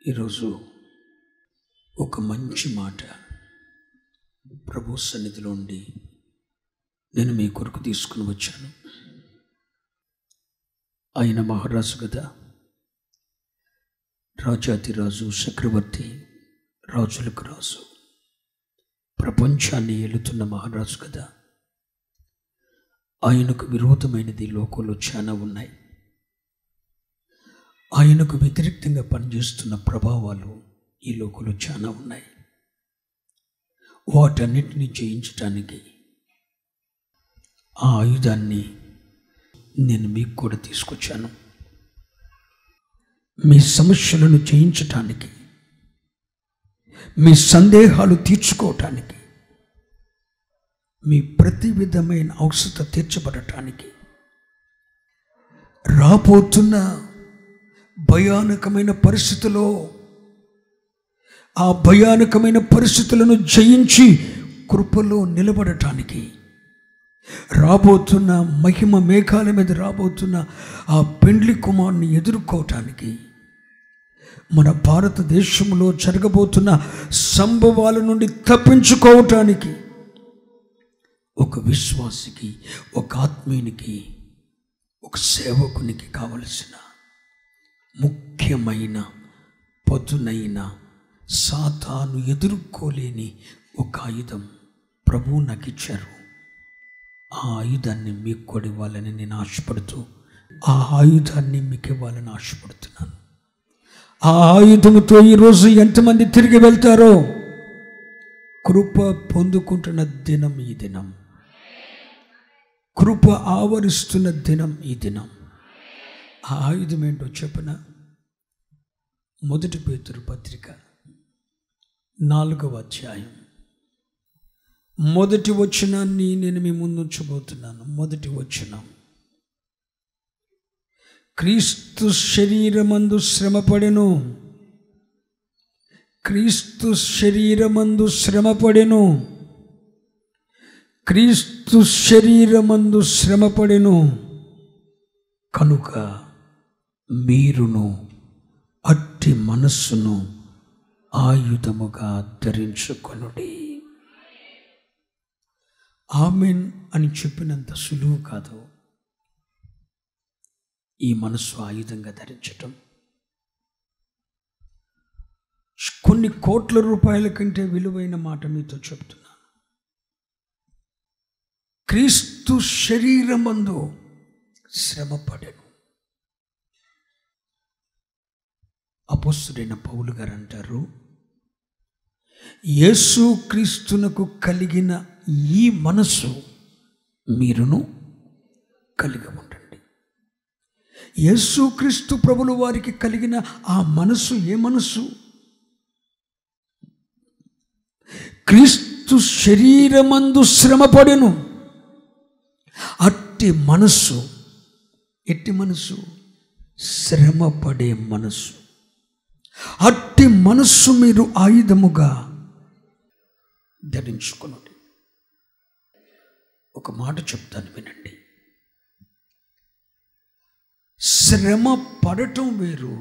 ఈరోజు ఒక మంచి మాట ప్రభు సన్నిధిలో ఉండి నేను మీ కొరకు తీసుకుని వచ్చాను. ఆయన మహారాజు కదా, రాజాతిరాజు, చక్రవర్తి, రాజులకు రాజు, ప్రపంచాన్ని ఏలుతున్న మహారాజు కదా. ఆయనకు విరోధమైనది లోకంలో చాలా ఉన్నాయి. ఆయనకు వ్యతిరేకంగా పనిచేస్తున్న ప్రభావాలు ఈ లోకంలో చాలా ఉన్నాయి. వాటన్నిటిని జయించటానికి ఆ ఆయుధాన్ని నేను మీకు కూడా తీసుకొచ్చాను. మీ సమస్యలను జయించటానికి, మీ సందేహాలు తీర్చుకోవటానికి, మీ ప్రతి విధమైన అవసరత తీర్చబడటానికి, రాబోతున్న భయానకమైన పరిస్థితిలో ఆ భయానకమైన పరిస్థితులను జయించి కృపలో నిలబడటానికి, రాబోతున్న మహిమ మేఘాల మీద రాబోతున్న ఆ పెండ్లి కుమారుని ఎదుర్కోవటానికి, మన భారతదేశంలో జరగబోతున్న సంభవాల నుండి తప్పించుకోవటానికి ఒక విశ్వాసికి, ఒక ఆత్మీయునికి, ఒక సేవకునికి కావలసిన ముఖ్యమైన పదునైన సాతాను ఎదుర్కోలేని ఒక ఆయుధం ప్రభువు నాకు ఇచ్చారు. ఆ ఆయుధాన్ని మీకు కూడా ఇవ్వాలని నేను ఆశపడుతూ, ఆ ఆయుధాన్ని మీకు ఇవ్వాలని ఆశపడుతున్నాను. ఆ ఆయుధంతో ఈరోజు ఎంతమంది తిరిగి వెళ్తారో, కృప పొందుకుంటున్న దినం ఈ దినం, కృప ఆవరిస్తున్న దినం ఈ దినం. ఆ ఆయుధం ఏంటో చెప్పన, 1 పేతురు పత్రిక 4వ అధ్యాయం 1వ వచనాన్ని నేను మీ ముందు ఉంచబోతున్నాను. 1వ వచనం, క్రీస్తు శరీరమందు శ్రమపడెను, క్రీస్తు శరీరమందు శ్రమపడెను, క్రీస్తు శరీరమందు శ్రమపడెను కనుక మీరును అట్టి మనస్సును ఆయుధముగా ధరించుకొనుడి. ఆమెన్ అని చెప్పినంత సులువు కాదు ఈ మనస్సు ఆయుధంగా ధరించటం. కొన్ని కోట్ల రూపాయల కంటే విలువైన మాట మీతో చెప్తున్నాను. క్రీస్తు శరీరమందు శ్రమపడెను. అపోస్తలుడైన పౌలు గారు అంటారు, యేసు క్రీస్తునకు కలిగిన ఈ మనస్సు మీరును కలిగి ఉండండి. యేసు క్రీస్తు ప్రభులు వారికి కలిగిన ఆ మనస్సు ఏ మనస్సు? క్రీస్తు శరీరమందు శ్రమపడెను. అట్టి మనస్సు, ఎట్టి మనస్సు? శ్రమపడే మనస్సు. అట్టి మనస్సు మీరు ఆయుధముగా ధరించుకునండి. ఒక మాట చెప్తాను వినండి. శ్రమ పడటం వేరు,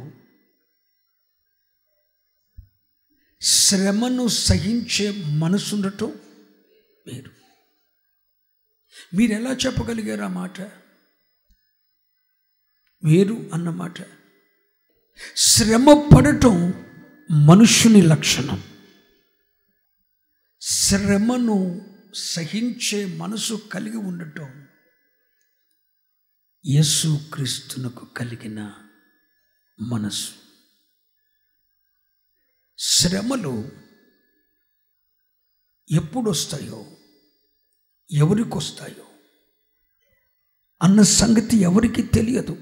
శ్రమను సహించే మనసు ఉండటం వేరు. మీరు ఎలా చెప్పగలిగారు ఆ మాట? వేరు అన్నమాట. శ్రమ పడటం మనుష్యుని లక్షణం. శ్రమను సహించే మనసు కలిగి ఉండటం యేసు క్రీస్తునకు కలిగిన మనసు. శ్రమలు ఎప్పుడు వస్తాయో, ఎవరికి వస్తాయో అన్న సంగతి ఎవరికి తెలియదు.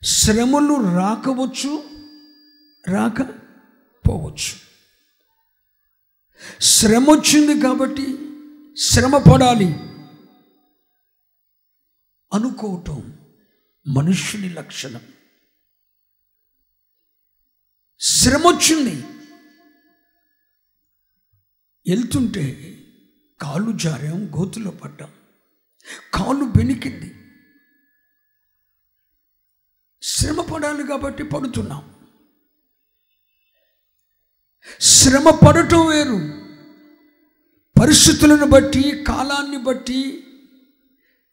శ్రమలు రాకవచ్చు, రాకపోవచ్చు. శ్రమ వచ్చింది కాబట్టి శ్రమ పడాలి అనుకోవటం మనుష్యుని లక్షణం. శ్రమ వచ్చింది, వెళ్తుంటే కాళ్ళు జారాం, గోతులో పడ్డాం, కాళ్ళు బెనికింది, శ్రమ పడాలి కాబట్టి పడుతున్నాం. శ్రమ పడటం వేరు, పరిస్థితులను బట్టి కాలాన్ని బట్టి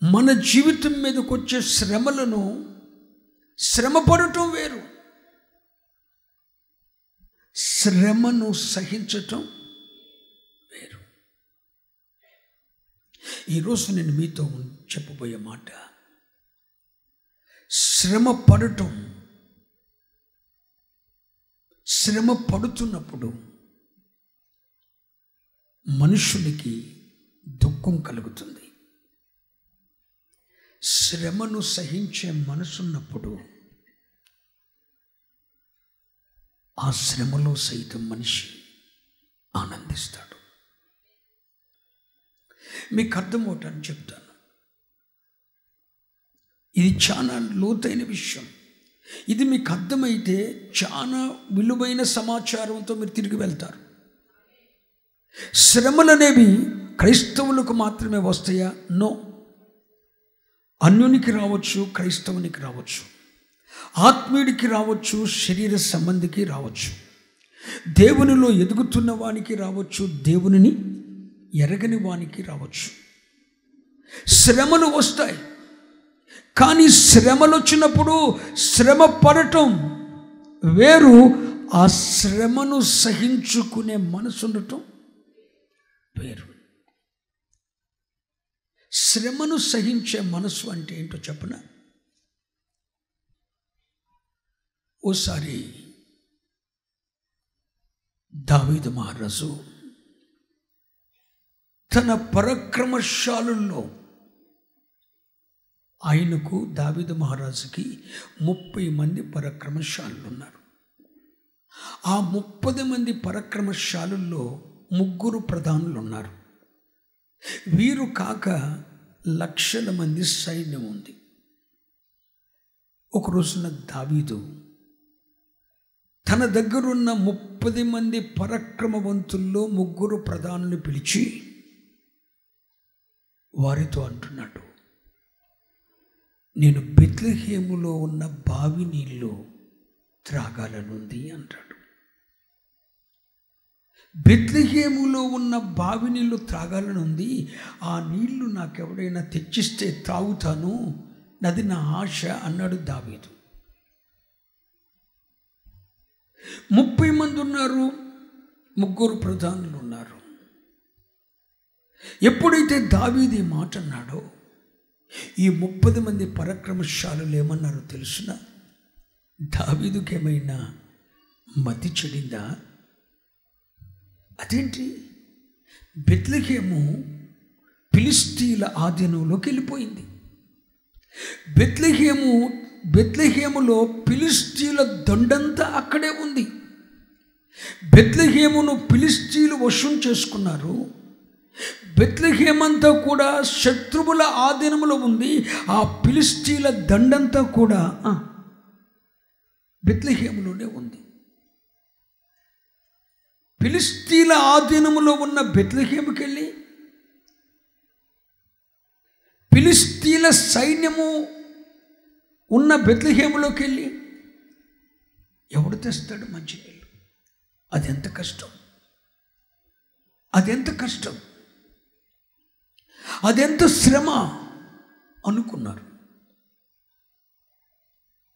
మన జీవితం మీదకి వచ్చే శ్రమలను శ్రమ పడటం వేరు, శ్రమను సహించటం వేరు. ఈరోజు నేను మీతో చెప్పబోయే మాట, శ్రమ పడటం, శ్రమ పడుతున్నప్పుడు మనుషునికి దుఃఖం కలుగుతుంది. శ్రమను సహించే మనసున్నప్పుడు ఆ శ్రమలో సైతం మనిషి ఆనందిస్తాడు. మీకు అర్థమవుతాను చెప్తాను. ఇది చాలా లోతైన విషయం. ఇది మీకు అర్థమైతే చాలా విలువైన సమాచారంతో మీరు తిరిగి వెళ్తారు. శ్రమలు అనేవి క్రైస్తవులకు మాత్రమే వస్తాయా? నో. అన్యునికి రావచ్చు, క్రైస్తవునికి రావచ్చు, ఆత్మీయుడికి రావచ్చు, శరీర సంబంధికి రావచ్చు, దేవునిలో ఎదుగుతున్న వానికి రావచ్చు, దేవునిని ఎరగని వానికి రావచ్చు. శ్రమలు వస్తాయి. కానీ శ్రమలు వచ్చినప్పుడు శ్రమ పడటం వేరు, ఆ శ్రమను సహించుకునే మనసు ఉండటం వేరు. శ్రమను సహించే మనసు అంటే ఏంటో చెప్పనా? ఓసారి దావీదు మహారాజు తన పరాక్రమశాలుల్లో, ఆయనకు దావీదు మహారాజుకి 30 మంది పరాక్రమశాలులు ఉన్నారు. ఆ 30 మంది పరాక్రమశాలుల్లో 3 ప్రధానులు ఉన్నారు. వీరు కాక లక్షల మంది సైన్యం ఉంది. ఒక రోజున దావీదు తన దగ్గరున్న 30 మంది పరాక్రమవంతుల్లో 3 ప్రధానులు పిలిచి వారితో అంటున్నాడు, నేను బెత్లెహేములో ఉన్న బావి నీళ్లు త్రాగాలనుంది అంటాడు. బెత్లెహేములో ఉన్న బావి నీళ్లు త్రాగాలనుంది, ఆ నీళ్లు నాకెవడైనా తెచ్చిస్తే త్రాగుతాను, అది నా ఆశ అన్నాడు దావీదు. 30 మంది ఉన్నారు, 3 ప్రధానులు ఉన్నారు. ఎప్పుడైతే దావీదు ఈ మాట అన్నాడో, ఈ 30 మంది పరాక్రమశాలులు ఏమన్నారో తెలుసునా? దావీదుకి ఏమైనా మతి చెడిందా? అదేంటి, బెత్లెహేము ఫిలిష్తీయుల ఆధీనంలోకి వెళ్ళిపోయింది. బెత్లెహేములో ఫిలిష్తీయుల దండంతా అక్కడే ఉంది. బెత్లెహేమును ఫిలిష్తీయులు వశం చేసుకున్నారు. బెత్లెహేమంతా కూడా శత్రువుల ఆధీనంలో ఉంది. ఆ ఫిలిష్తీయుల దండంతా కూడా బెత్లెహేములోనే ఉంది. ఫిలిష్తీయుల ఆధీనంలో ఉన్న బెత్లెహేముకి వెళ్ళి ఫిలిష్తీయుల సైన్యము ఉన్న బెత్లెహేములోకి వెళ్ళి ఎవడు తెస్తాడు మంచినీళ్ళు? అదెంత కష్టం, అదెంత కష్టం, అదెంత శ్రమ అనుకున్నారు.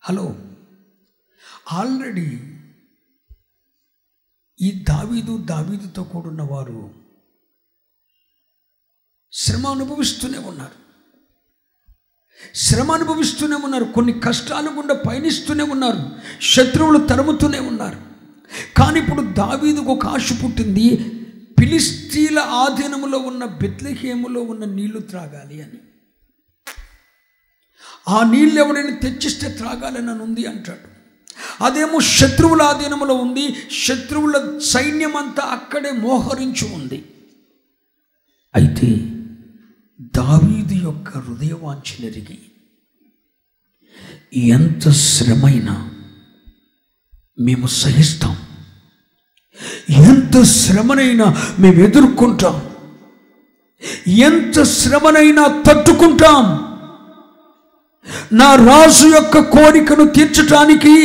హలో, ఆల్రెడీ ఈ దావీదుతో కూడున్న వారు శ్రమ అనుభవిస్తూనే ఉన్నారు. కొన్ని కష్టాలు గుండా పయనిస్తూనే ఉన్నారు. శత్రువులు తరుముతూనే ఉన్నారు. కానీ ఇప్పుడు దావీదుకు ఒక ఆశ పుట్టింది, ఫిలిష్తీయుల ఆధీనములో ఉన్న బెత్లెహేములో ఉన్న నీళ్లు త్రాగాలి అని. ఆ నీళ్ళు ఎవరైనా తెచ్చిస్తే త్రాగాలని అని ఉంది అంటాడు. అదేమో శత్రువుల ఆధీనంలో ఉంది. శత్రువుల సైన్యం అంతా అక్కడే మోహరించి ఉంది. అయితే దావీదు యొక్క హృదయవాంఛనెరిగి ఎంత శ్రమైనా మేము సహిస్తాం, ఎంత శ్రమనైనా మేము ఎదుర్కొంటాం, ఎంత శ్రమనైనా తట్టుకుంటాం, నా రాజు యొక్క కోరికను తీర్చటానికి,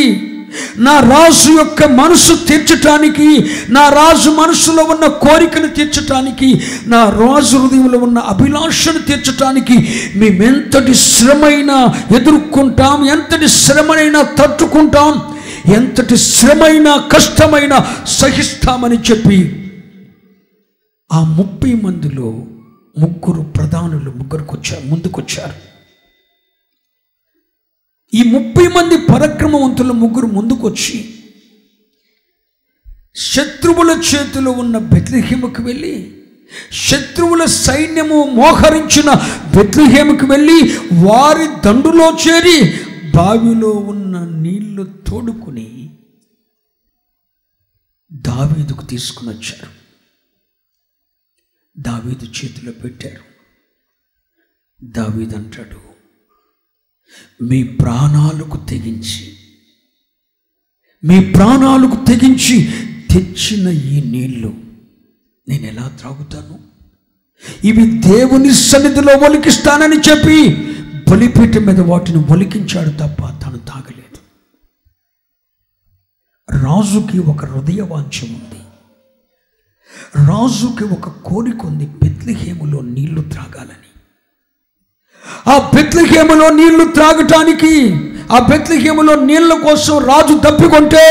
నా రాజు యొక్క మనసు తీర్చటానికి, నా రాజు మనసులో ఉన్న కోరికను తీర్చటానికి, నా రాజు హృదయంలో ఉన్న అభిలాషను తీర్చటానికి మేమెంతటి శ్రమైనా ఎదుర్కొంటాం, ఎంతటి శ్రమనైనా తట్టుకుంటాం, ఎంతటి శ్రమైనా కష్టమైనా సహిస్తామని చెప్పి ఆ 30 మందిలో 3 ప్రధానులు ముందుకొచ్చారు. ఈ 30 మంది పరాక్రమవంతులు 3 ముందుకొచ్చి శత్రువుల చేతిలో ఉన్న బెత్లెహేముకు వెళ్ళి, శత్రువుల సైన్యము మోహరించిన బెత్లెహేముకు వెళ్ళి వారి దండులో చేరి బావిలో ఉన్న నీళ్లు తోడుకుని దావీదుకు తీసుకుని వచ్చారు. దావీదు చేతిలో పెట్టారు. దావీదు అంటాడు, మీ ప్రాణాలకు తెగించి తెచ్చిన ఈ నీళ్లు నేను ఎలా త్రాగుతాను? ఇవి దేవుని సన్నిధిలో ఒలికిస్తానని చెప్పి బలిపీఠం మీద వాటిని ఒలికించాడు తప్ప తను తాగలేదు. రాజుకి ఒక హృదయ వాంఛ ఉంది, రాజుకి ఒక కోరిక ఉంది, బెత్లెహేములో నీళ్లు త్రాగాలని. ఆ బెత్లెహేములో నీళ్లు త్రాగటానికి, ఆ బెత్లెహేములో నీళ్ల కోసం రాజు తప్పికొంటే,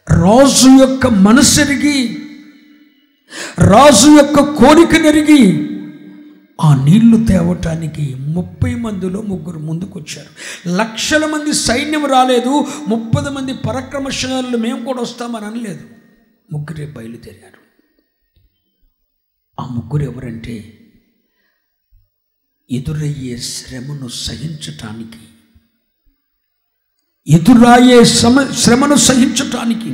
రాజు యొక్క మనసెరిగి, రాజు యొక్క కోరికనెరిగి ఆ నీళ్లు తేవటానికి 30 మందిలో 3 ముందుకొచ్చారు. లక్షల మంది సైన్యం రాలేదు, 30 మంది పరాక్రమశాలులు మేము కూడా వస్తామని అనలేదు. 3 బయలుదేరారు. ఆ 3 ఎవరంటే, ఎదురయ్యే శ్రమను సహించటానికి, శ్రమను సహించటానికి,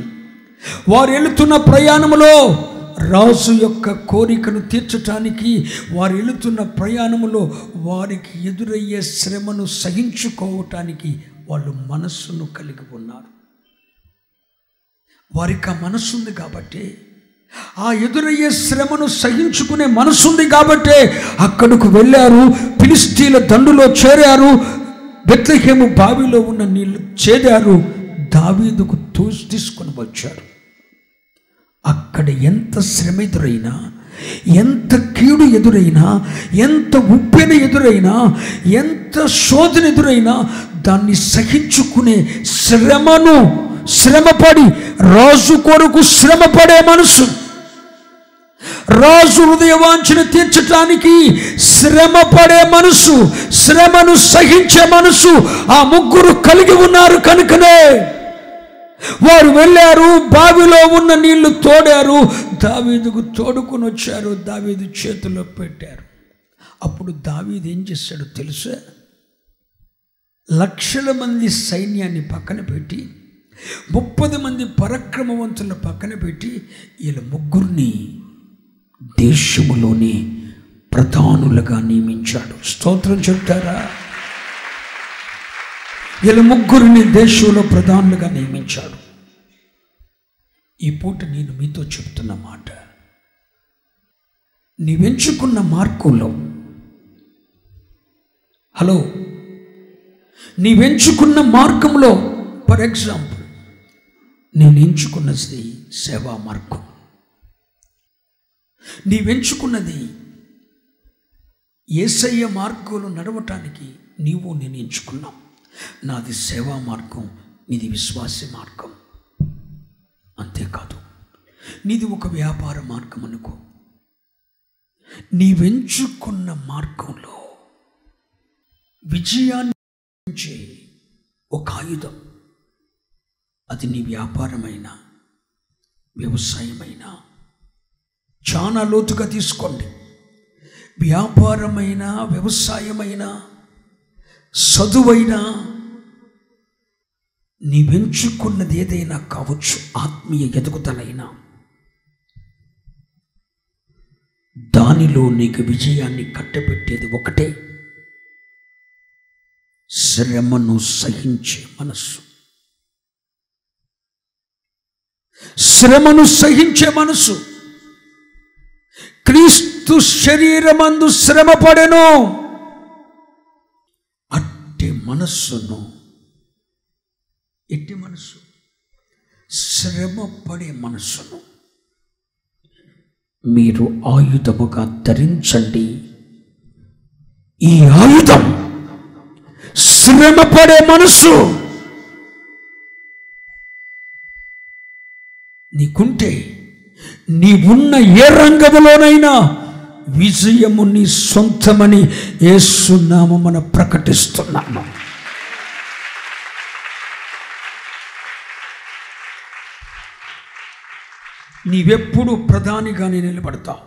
వారు వెళుతున్న ప్రయాణములో రాజు యొక్క కోరికను తీర్చటానికి, వారు వెళుతున్న ప్రయాణములో వారికి ఎదురయ్యే శ్రమను సహించుకోవటానికి వాళ్ళు మనస్సును కలిగి ఉన్నారు. వారికి ఆ మనస్సు ఉంది కాబట్టి, ఆ ఎదురయ్యే శ్రమను సహించుకునే మనసుంది కాబట్టి అక్కడకు వెళ్ళారు. ఫిలిష్తీయుల దండులో చేరారు. బెత్లెహేము బావిలో ఉన్న నీళ్లు చేదారు. దావీదుకు తీసుకొని వచ్చారు. అక్కడ ఎంత శ్రమ ఎదురైనా, ఎంత కీడు ఎదురైనా, ఎంత ఉప్పెన ఎదురైనా, ఎంత శోధన ఎదురైనా దాన్ని సహించుకునే శ్రమపడి, రాజు కొరకు శ్రమపడే మనసు, రాజు హృదయవాంఛను తీర్చటానికి శ్రమపడే మనసు, శ్రమను సహించే మనసు ఆ 3 కలిగి ఉన్నారు. కనుకనే వారు వెళ్ళారు, బావిలో ఉన్న నీళ్లు తోడారు, దావీదుకు తోడుకుని వచ్చారు, దావీదు చేతిలో పెట్టారు. అప్పుడు దావీదు ఏం చేశాడో తెలుసా? లక్షల మంది సైన్యాన్ని పక్కన పెట్టి, 30 మంది పరాక్రమవంతులను పక్కన పెట్టి, వీళ్ళ 3 దేశములోని ప్రధానులుగా నియమించాడు. స్తోత్రం చెప్తారా? వీళ్ళ 3 దేశంలో ప్రధానులుగా నియమించాడు. ఈ పూట నేను మీతో చెప్తున్న మాట, నీవెంచుకున్న మార్గంలో, నీవెంచుకున్న మార్గంలో, ఫర్ ఎగ్జాంపుల్ నేను ఎంచుకున్నది సేవా మార్గం, నీవెంచుకున్నది యేసయ్య మార్గంలో నడవటానికి నేను ఎంచుకున్నాం. నాది సేవా మార్గం, నీది విశ్వాస మార్గం. అంతేకాదు, నీది ఒక వ్యాపార మార్గం అనుకో. నీవెంచుకున్న మార్గంలో విజయాన్ని ఒక ఆయుధం, అది నీ వ్యాపారమైనా వ్యవసాయమైనా, చాలా లోతుగా తీసుకోండి. వ్యాపారమైన, వ్యవసాయమైన, చదువైనా, నీవెంచుకున్నది ఏదైనా కావచ్చు, ఆత్మీయ ఎదుగుదలైనా, దానిలో నీకు విజయాన్ని కట్టబెట్టేది ఒకటే, శ్రమను సహించే మనస్సు. శ్రమను సహించే మనసు. క్రీస్తు శరీరమందు శ్రమ పడెను. మనస్సును, ఎట్టి మనస్సు, శ్రమ పడే మనస్సును మీరు ఆయుధముగా ధరించండి. ఈ ఆయుధం శ్రమ పడే మనస్సు నీకుంటే నీవున్న ఏ రంగములోనైనా విజయము నీ సొంతమని యేసు నామమున ప్రకటిస్తున్నాను. నీవెప్పుడు ప్రధానిగానే నిలబడతావు.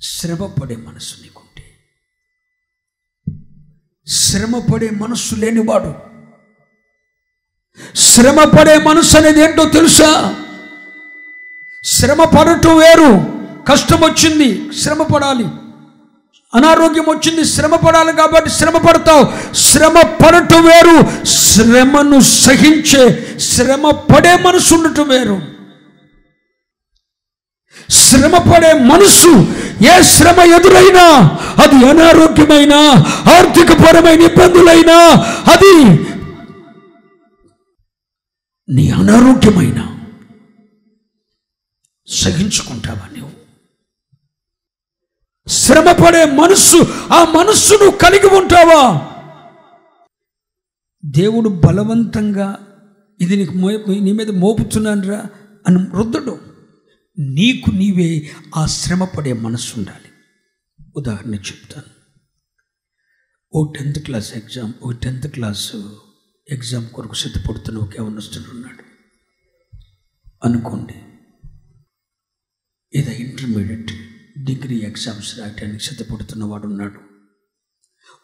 శ్రమపడే మనసు నీకుంటే, శ్రమపడే మనస్సు లేనివాడు, శ్రమపడే మనసు అనేది ఏంటో తెలుసా? శ్రమ పడటం వేరు. కష్టం వచ్చింది, శ్రమ పడాలి. అనారోగ్యం వచ్చింది, శ్రమ పడాలి కాబట్టి శ్రమ పడతావు. శ్రమ పడటం వేరు, శ్రమను సహించే శ్రమ పడే మనసు ఉండటం వేరు. శ్రమ పడే మనసు, ఏ శ్రమ ఎదురైనా, అది అనారోగ్యమైనా, ఆర్థికపరమైన ఇబ్బందులైనా, అది నీ అనారోగ్యమైనా సహించుకుంటావా నువ్వు? శ్రమపడే మనస్సు, ఆ మనస్సును కలిగి ఉంటావా? దేవుడు బలవంతంగా ఇది నీ మీద మోపుతున్నానరా అని రుద్దడు. నీకు నీవే ఆ శ్రమపడే మనస్సు ఉండాలి. ఉదాహరణ చెప్తాను. ఓ 10th క్లాస్ ఎగ్జామ్, ఓ 10th క్లాసు ఎగ్జామ్ కొరకు సిద్ధపడుతున్న ఒక యవనస్తుడు ఉన్నాడు అనుకోండి. ఏదో ఇంటర్మీడియట్, డిగ్రీ ఎగ్జామ్స్ రాయటానికి సిద్ధపడుతున్న వాడు ఉన్నాడు.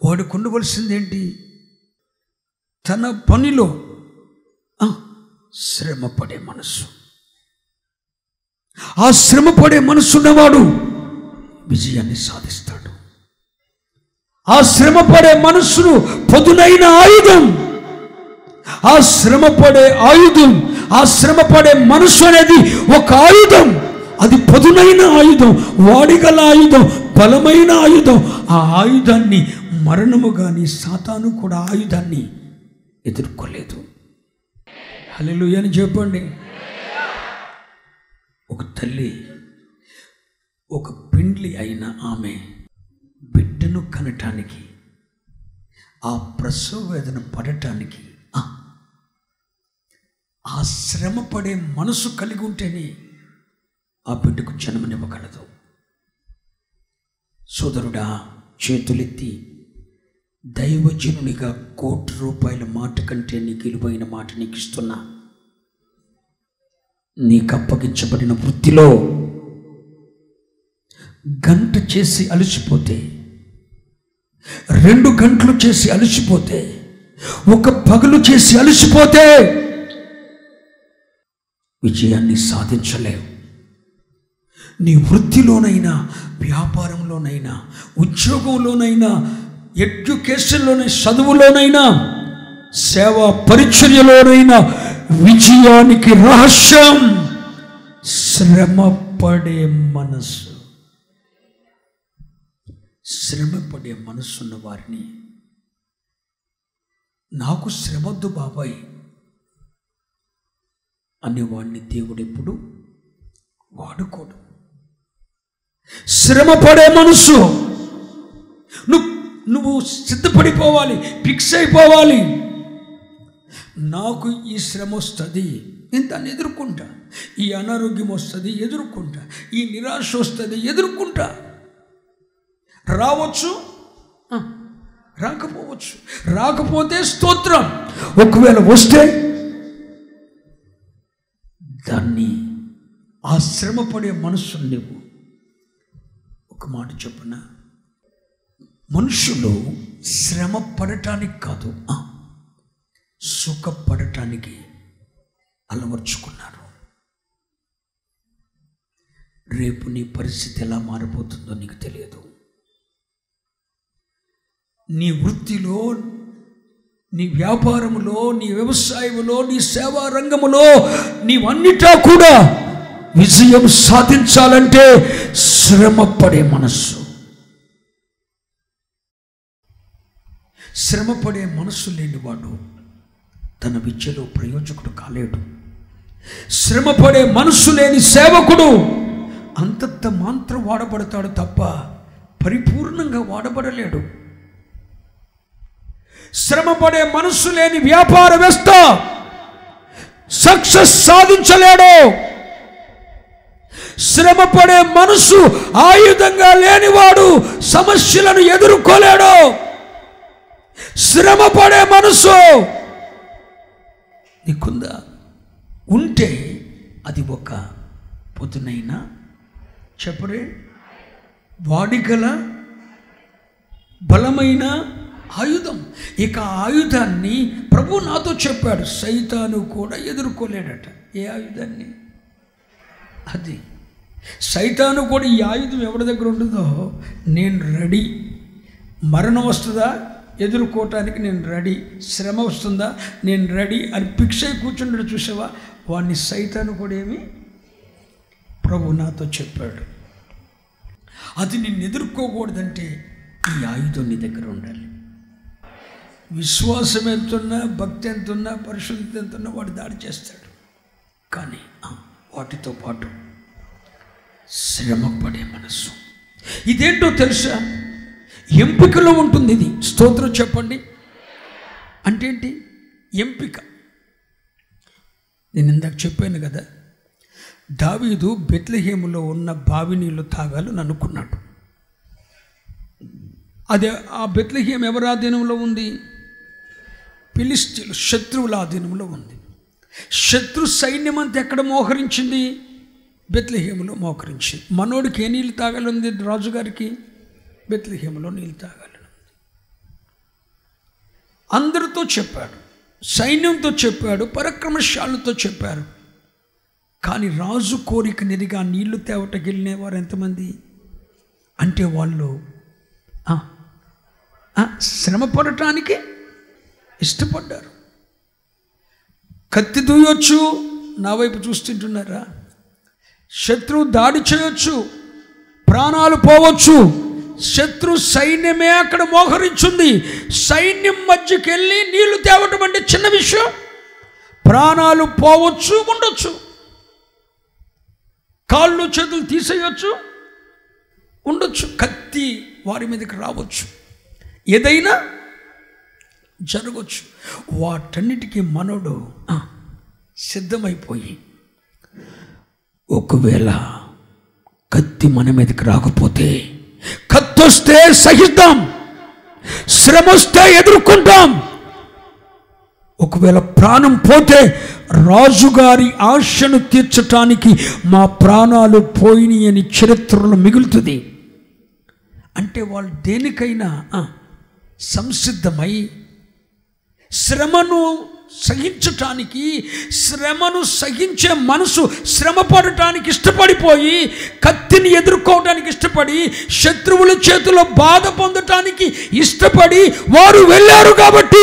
వాడు ఉండవలసిందేంటి? తన పనిలో శ్రమపడే మనస్సు. ఆ శ్రమపడే మనస్సు ఉన్నవాడు విజయాన్ని సాధిస్తాడు. ఆ శ్రమపడే మనస్సును పదునైన ఆయుధం. ఆ శ్రమపడే ఆయుధం, ఆ శ్రమపడే మనస్సు అనేది ఒక ఆయుధం. అది పదునైన ఆయుధం, వాడిగల ఆయుధం, బలమైన ఆయుధం. ఆ ఆయుధాన్ని మరణము కానీ సాతాను కూడా ఆయుధాన్ని ఎదుర్కోలేదు. హల్లెలూయా అని చెప్పండి. ఒక తల్లి, ఒక పెండ్లి అయిన ఆమె బిడ్డను కనటానికి, ఆ ప్రసవ వేదన పడటానికి ఆ శ్రమ పడే మనసు కలిగి ఉంటేనే ఆ బిడ్డకు జన్మనివ్వగలదు. సోదరుడా, చేతులెత్తి దైవజనునిగా ₹1,00,00,000 మాట కంటే నీకు విలువైన మాట నీకు ఇస్తున్నా. నీకు అప్పగించబడిన వృత్తిలో గంట చేసి అలసిపోతే, 2 గంటలు చేసి అలసిపోతే, ఒక పగలు చేసి అలసిపోతే విజయాన్ని సాధించలేవు. నీ వృత్తిలోనైనా, వ్యాపారంలోనైనా, ఉద్యోగంలోనైనా, ఎడ్యుకేషన్లోనైనా, చదువులోనైనా, సేవా పరిచర్యలోనైనా విజయానికి రహస్యం శ్రమపడే మనస్సు. శ్రమపడే మనస్సున్న వారిని, నాకు శ్రమొద్దు బాబాయ్ అనేవాడిని దేవుడు ఎప్పుడు వాడుకోడు. శ్రమపడే మనస్సు, నువ్వు సిద్ధపడిపోవాలి, ఫిక్స్ అయిపోవాలి. నాకు ఈ శ్రమ వస్తుంది, నేను దాన్ని ఎదుర్కొంటా. ఈ అనారోగ్యం వస్తుంది, ఎదుర్కొంటా. ఈ నిరాశ వస్తుంది, ఎదుర్కొంటా. రావచ్చు, రాకపోవచ్చు. రాకపోతే స్తోత్రం. ఒకవేళ వస్తే దాన్ని, ఆ శ్రమపడే మనస్సు నువ్వు. ఒక మాట చెప్పున, మనుషులు శ్రమ పడటానికి కాదు, సుఖపడటానికి అలవర్చుకున్నారు. రేపు నీ పరిస్థితి ఎలా మారిపోతుందో నీకు తెలియదు. నీ వృత్తిలో, నీ వ్యాపారములో, నీ వ్యవసాయములో, నీ సేవా రంగములో, నీవన్నిటా కూడా విజయం సాధించాలంటే శ్రమ పడే మనస్సు. శ్రమపడే మనస్సు లేనివాడు తన విద్యలో ప్రయోజకుడు కాలేడు. శ్రమపడే మనస్సు లేని సేవకుడు అంతంత మాత్రం వాడబడతాడు తప్ప పరిపూర్ణంగా వాడబడలేడు. శ్రమపడే మనస్సు లేని వ్యాపారవేత్త సక్సెస్ సాధించలేడు. శ్రమపడే మనసు ఆయుధంగా లేనివాడు సమస్యలను ఎదుర్కోలేడు. శ్రమపడే మనసు నీకుందా? ఉంటే అది ఒక పొదునైనా చెప్పరే వాడిగల బలమైన ఆయుధం. ఇక ఆయుధాన్ని ప్రభు నాతో చెప్పాడు, సైతాను కూడా ఎదుర్కోలేడట. ఏ ఆయుధాన్ని? అది సైతాను కూడా ఈ ఆయుధం ఎవరి దగ్గర ఉంటుందో నేను రెడీ. మరణం వస్తుందా? ఎదుర్కోవటానికి నేను రెడీ. శ్రమ వస్తుందా? నేను రెడీ అని ఫిక్స్ అయి కూర్చుంటాడు. చూసావా? వాడిని సైతాను కూడా ఏమి ప్రభు నాతో చెప్పాడు. అది నిన్ను ఎదుర్కోకూడదంటే ఈ ఆయుధం నీ దగ్గర ఉండాలి. విశ్వాసం ఎంతున్నా, భక్తి ఎంతున్నా, పరిశుద్ధత ఎంతున్నా వాడు దాడి చేస్తాడు. కానీ వాటితో పాటు శ్రమపడే మనస్సు, ఇదేంటో తెలుసా? ఎంపికలో ఉంటుంది ఇది. స్తోత్రం చెప్పండి. అంటే ఏంటి? ఎంపిక. నేను ఇందాక చెప్పాను కదా, దావీదు బెత్లెహేములో ఉన్న బావి నీళ్లు తాగాలని అనుకున్నాడు. అదే ఆ బెత్లెహేం ఎవరి ఆధీనంలో ఉంది? ఫిలిష్తీయులు, శత్రువుల ఆధీనంలో ఉంది. శత్రు సైన్యం అంతా ఎక్కడ మోహరించింది? బెత్లెహేములో మోహరించింది. మనోడికి ఏ నీళ్ళు తాగాలని రాజుగారికి? బెత్లెహేములో నీళ్ళు తాగాలని. అందరితో చెప్పాడు, సైన్యంతో చెప్పాడు, పరాక్రమశాలతో చెప్పారు. కానీ రాజు కోరిక నెరిగా నీళ్లు తేవటకి వెళ్ళినవారు ఎంతమంది? అంటే వాళ్ళు శ్రమ పడటానికి ఇష్టపడ్డారు. కత్తి దూయొచ్చు, నా వైపు చూస్తుంటున్నారా? శత్రువు దాడి చేయొచ్చు, ప్రాణాలు పోవచ్చు. శత్రు సైన్యమే అక్కడ మోహరించుంది. సైన్యం మధ్యకి వెళ్ళి నీళ్లు తేవటం అంటే చిన్న విషయం. ప్రాణాలు పోవచ్చు, ఉండొచ్చు. కాళ్ళు చేతులు తీసేయచ్చు, ఉండొచ్చు. కత్తి వారి మీదకి రావచ్చు, ఏదైనా జరగవచ్చు. వాటన్నిటికీ మనోడు సిద్ధమైపోయి, ఒకవేళ కత్తి మన మీదకి రాకపోతే, కత్తి వస్తే సహిద్దాం, శ్రమ వస్తే ఎదుర్కొంటాం, ఒకవేళ ప్రాణం పోతే రాజుగారి ఆశను తీర్చటానికి మా ప్రాణాలు పోయినాయి అని చరిత్రలో మిగులుతుంది. అంటే వాళ్ళు దేనికైనా సంసిద్ధమై శ్రమను సహించటానికి, శ్రమను సహించే మనసు శ్రమ పడటానికి ఇష్టపడిపోయి, కత్తిని ఎదుర్కోవటానికి ఇష్టపడి, శత్రువుల చేతిలో బాధ పొందటానికి ఇష్టపడి వారు వెళ్ళారు. కాబట్టి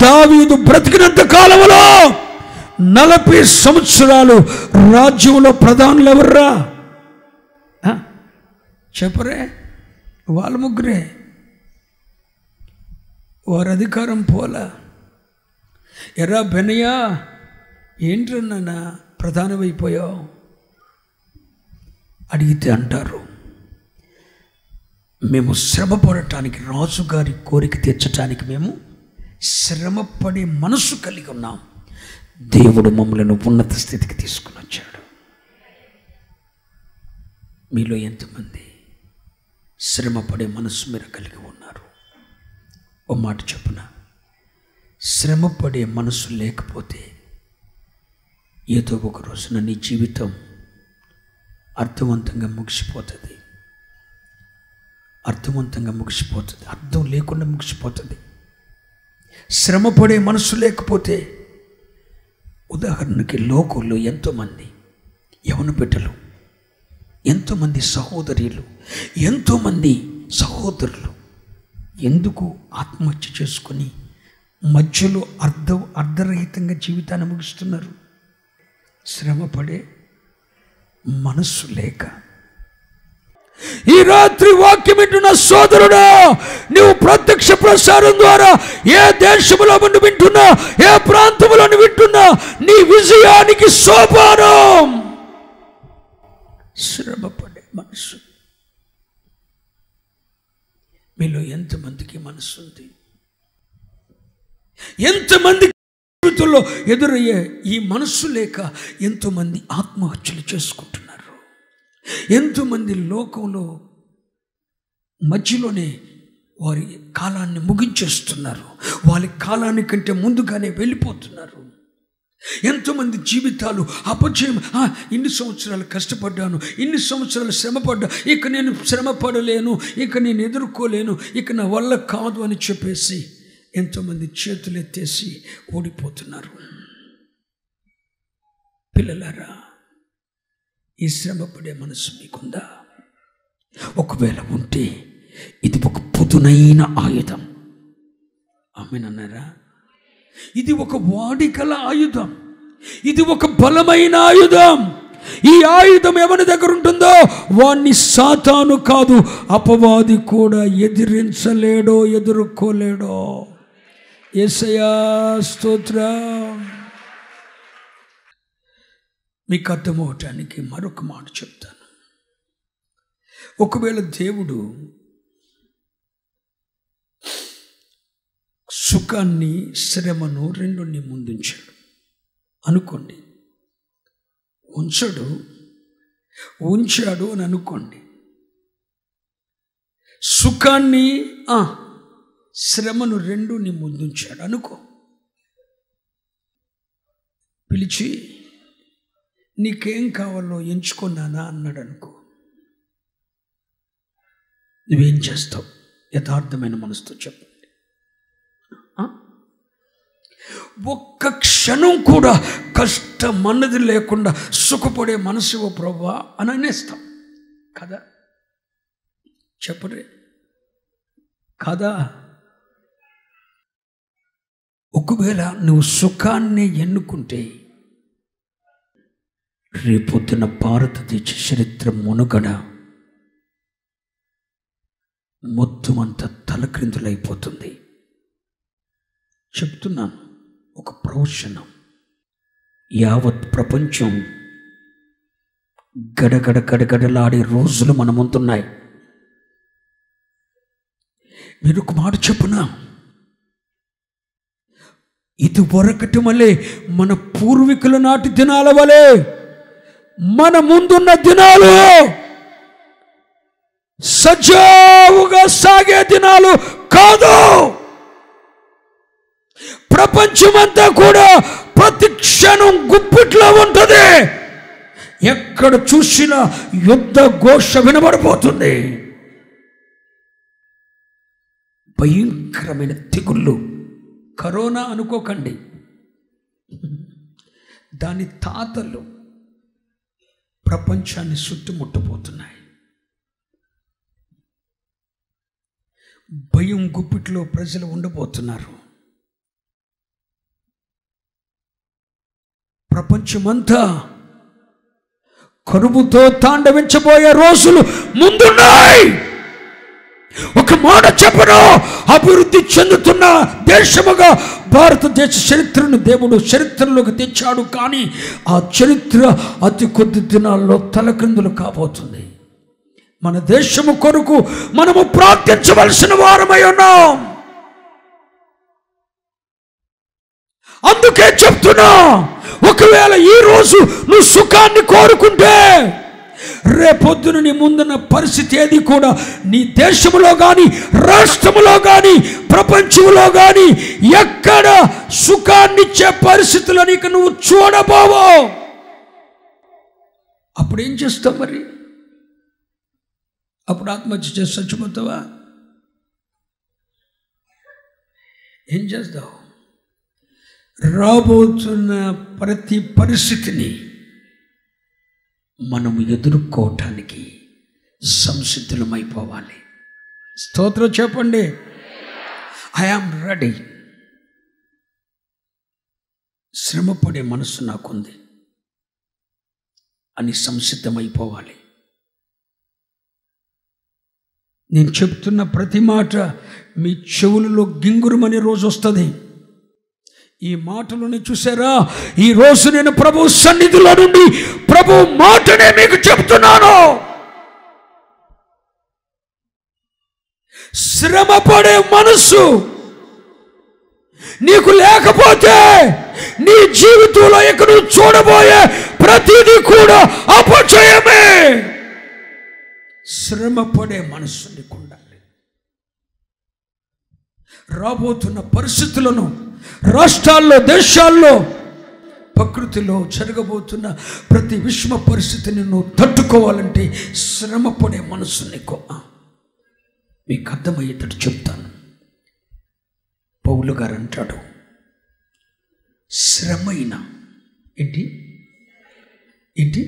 దావీదు బ్రతికినంత కాలంలో 40 సంవత్సరాలు రాజ్యంలో ప్రధానులు ఎవర్రా? చెప్పరే? వాళ్ళ ముగ్గురే. వారి అధికారం పోలా. ఎరా బెనయ్యా, ఏంటన్నా ప్రధానమైపోయావు అడిగితే అంటారు, మేము శ్రమ పడటానికి, రాజుగారి కోరిక తీర్చడానికి మేము శ్రమపడే మనసు కలిగి ఉన్నాం. దేవుడు మమ్మల్ని ఉన్నత స్థితికి తీసుకుని వచ్చాడు. మీలో ఎంతమంది శ్రమపడే మనసు మీరు కలిగి ఉన్నారు? ఓ మాట చెప్పున, శ్రమపడే మనసు లేకపోతే ఏదో ఒక రోజున నీ జీవితం అర్థవంతంగా ముగిసిపోతుంది. అర్థం లేకుండా ముగిసిపోతుంది. శ్రమపడే మనసు లేకపోతే, ఉదాహరణకి లోకంలో ఎంతోమంది యవన బిడ్డలు, ఎంతోమంది సహోదరులు, ఎంతోమంది సహోదరులు ఎందుకు ఆత్మహత్య చేసుకొని మధ్యలో అర్ధరహితంగా జీవితాన్ని ముగిస్తున్నారు? శ్రమపడే మనస్సు లేక. ఈ రాత్రి వాక్యం వింటున్న సోదరుడా, నువ్వు ప్రత్యక్ష ప్రసారం ద్వారా ఏ దేశంలో వింటున్నా, ఏ ప్రాంతంలో వింటున్నా, నీ విజయానికి సోపానం శ్రమపడే మనసు. మీలో ఎంతమందికి మనసు ఉంది? ఎంతమంది జీవితంలో ఎదురయ్యే ఈ మనస్సు లేక ఎంతోమంది ఆత్మహత్యలు చేసుకుంటున్నారు. ఎంతోమంది లోకంలో మధ్యలోనే వారి కాలాన్ని ముగించేస్తున్నారు. వారి కాలానికంటే ముందుగానే వెళ్ళిపోతున్నారు. ఎంతోమంది జీవితాలు అపజయం. ఇన్ని సంవత్సరాలు కష్టపడ్డాను, ఇన్ని సంవత్సరాలు శ్రమపడ్డా, ఇక నేను శ్రమ పడలేను, ఇక నేను ఎదుర్కోలేను, ఇక నా వల్ల కాదు అని చెప్పేసి ఎంతోమంది చేతులు ఎత్తేసి ఓడిపోతున్నారు. పిల్లలారా, ఈ శ్రమపడే మనసు మీకుందా? ఒకవేళ ఉంటే ఇది ఒక పుదునైన ఆయుధం. ఆమేనన్నారా? ఇది ఒక వాడికల ఆయుధం, ఇది ఒక బలమైన ఆయుధం. ఈ ఆయుధం ఎవరి దగ్గర ఉంటుందో వాణ్ణి సాతాను కాదు, అపవాది కూడా ఎదిరించలేడో, ఎదుర్కోలేడో. యేసయ్యా స్తోత్రం. మీకు అర్థమవటానికి మరొక మాట చెప్తాను. ఒకవేళ దేవుడు సుఖాన్ని, శ్రమను రెండుని ముందుంచాడు అనుకోండి, ఉంచాడు అని అనుకోండి. సుఖాన్ని, శ్రమను రెండుని ముందుంచాడు అనుకో. పిలిచి నీకేం కావాలో ఎంచుకున్నానా అన్నాడు అనుకో. నువ్వేం చేస్తావు? యథార్థమైన మనసుతో చెప్పండి. ఒక్క క్షణం కూడా కష్టం అన్నది లేకుండా సుఖపడే మనసు ప్రభువా అని అనేస్తాం కదా? చెప్పరే కదా? ఒకవేళ నువ్వు సుఖాన్ని ఎన్నుకుంటే రేపొద్దున భారతదేశ చరిత్ర మునుగడ మొత్తం అంతా తలక్రిందులైపోతుంది. చెప్తున్నాను, ఒక ప్రవచనం. యావత్ ప్రపంచం గడగడలాడే రోజులు మన ముందున్నాయి. మీరు ఒక మాట చెప్పునా, ఇది వరకటి వలె మన పూర్వీకుల నాటి దినాల వలె మన ముందున్న దినాలు సజావుగా సాగే దినాలు కాదు. ప్రపంచమంతా కూడా ప్రతి క్షణం గుప్పిట్లో ఉంటుంది. ఎక్కడ చూసినా యుద్ధ ఘోష వినబడిపోతుంది. భయంకరమైన తెగుళ్ళు. కరోనా అనుకోకండి, దాని తాతలు ప్రపంచాన్ని చుట్టుముట్టబోతున్నాయి. భయం గుప్పిట్లో ప్రజలు ఉండబోతున్నారు. ప్రపంచమంతా కరువుతో తాండవించబోయే రోజులు ముందున్నాయి. ఒక మాట చెప్పను, అభివృద్ధి చెందుతున్న దేశముగా భారతదేశ చరిత్రను దేవుడు చరిత్రలోకి తెచ్చాడు. కానీ ఆ చరిత్ర అతి కొద్ది దినాల్లో తలక్రిందులు కాబోతుంది. మన దేశము కొరకు మనము ప్రార్థించవలసిన వారమై ఉన్నాం. అందుకే చెప్తున్నా, ఒకవేళ ఈ రోజు నువ్వు సుఖాన్ని కోరుకుంటే రేపొద్దున నీ ముందున్న పరిస్థితి ఏది కూడా నీ దేశంలో కానీ, రాష్ట్రంలో కానీ, ప్రపంచంలో కానీ ఎక్కడ సుఖాన్నిచ్చే పరిస్థితులు నీకు నువ్వు చూడబోవో. అప్పుడు ఏం చేస్తావు? మరి అప్పుడు ఆత్మహత్య చేసి చచ్చిపోతావా? ఏం చేస్తావు? రాబోతున్న ప్రతి పరిస్థితిని మనము ఎదుర్కోవటానికి సంసిద్ధులమైపోవాలి. స్తోత్రం చెప్పండి. I am ready. శ్రమపడే మనసు నాకుంది అని సంసిద్ధమైపోవాలి. నేను చెప్తున్న ప్రతి మాట మీ చెవులలో గింగురమనే రోజు వస్తుంది. ఈ మాటలను చూసారా, ఈరోజు నేను ప్రభు సన్నిధిలో నుండి ప్రభు మాటనే మీకు చెప్తున్నాను. శ్రమపడే మనసు నీకు లేకపోతే నీ జీవితంలో ఇక నువ్వు చూడబోయే ప్రతిదీ కూడా అపజయమే. శ్రమపడే మనసు నీకు ఉండాలి. రాబోతున్న పరిస్థితులను, రాష్ట్రాల్లో, దేశాల్లో, ప్రకృతిలో జరగబోతున్న ప్రతి విషమ పరిస్థితిని నువ్వు తట్టుకోవాలంటే శ్రమపడే మనసు నీకు. మీకు అర్థమయ్యేటట్టు చెప్తాను. పౌలు గారు అంటాడు, శ్రమైన ఏంటి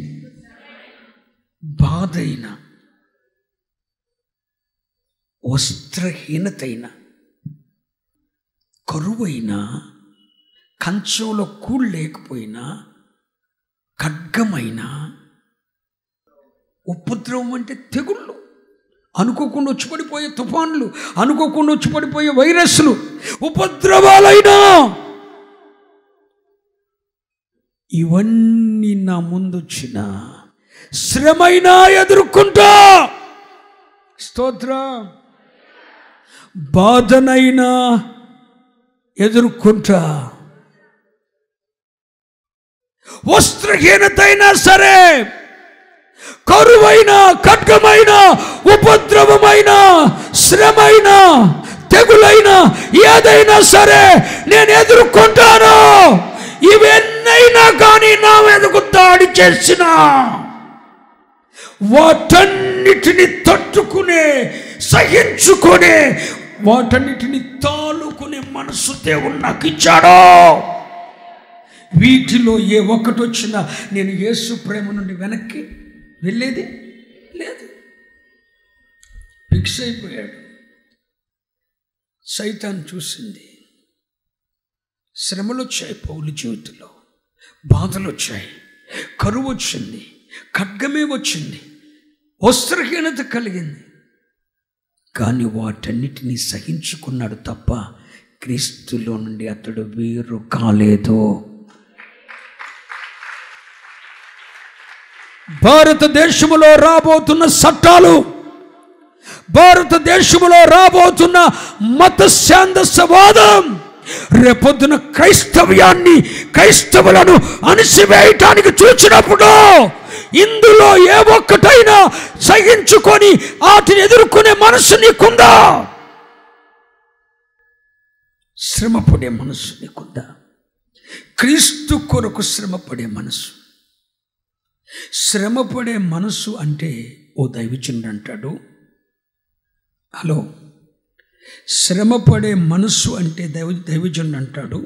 బాధైన, వస్త్రహీనతైన, కరువైనా, కంచంలో కూళ్ళు లేకపోయినా, ఖడ్గమైనా, ఉపద్రవం అంటే తెగుళ్ళు, అనుకోకుండా వచ్చి పడిపోయే తుఫాన్లు, అనుకోకుండా వచ్చి పడిపోయే వైరస్లు, ఉపద్రవాలైనా ఇవన్నీ నా ముందొచ్చిన శ్రమైనా ఎదుర్కొంటా. స్తోత్రం. బాధనైనా ఎదుర్కొంటా. వస్త్రహీనత అయినా సరే, కరువైన, ఖడ్గమైన, ఉపద్రవమైన, శ్రమైన, తెగులైన, ఏదైనా సరే నేను ఎదుర్కొంటాను. ఇవన్నైనా కానీ నా మీదకు దాడి చేసిన వాటన్నిటిని తట్టుకునే, సహించుకునే, వాటన్నిటిని తాలుకునే మనసు దేవుడు నాకు ఇచ్చాడు. వీటిలో ఏ ఒక్కటి వచ్చినా నేను యేసు ప్రేమ నుండి వెనక్కి వెళ్ళేది లేదు. ఫిక్స్ అయిపోయాడు. సైతాన్ చూసింది. శ్రమలు వచ్చాయి పౌలు జీవితంలో, బాధలు వచ్చాయి, కరువు వచ్చింది, ఖడ్గమే వచ్చింది, వస్త్రహీనత కలిగింది. కానీ వాటన్నిటినీ సహించుకున్నాడు తప్ప క్రీస్తులో నుండి అతడు వేరు కాలేదు. భారతదేశంలో రాబోతున్న చట్టాలు, భారతదేశంలో రాబోతున్న మత ఛాందసవాదం రేపొద్దున క్రైస్తవులను అణిసివేయటానికి చూచినప్పుడు ఇందులో ఏ ఒక్కటైనా సహించుకొని వాటిని ఎదుర్కొనే మనసు నీకుందా? శ్రమపడే మనసు నీకుందా? క్రీస్తు కొరకు శ్రమపడే మనసు. శ్రమపడే మనసు అంటే ఓ దైవజనుడు అంటాడు, హలో, శ్రమపడే మనసు అంటే దైవజనుడు అంటాడు,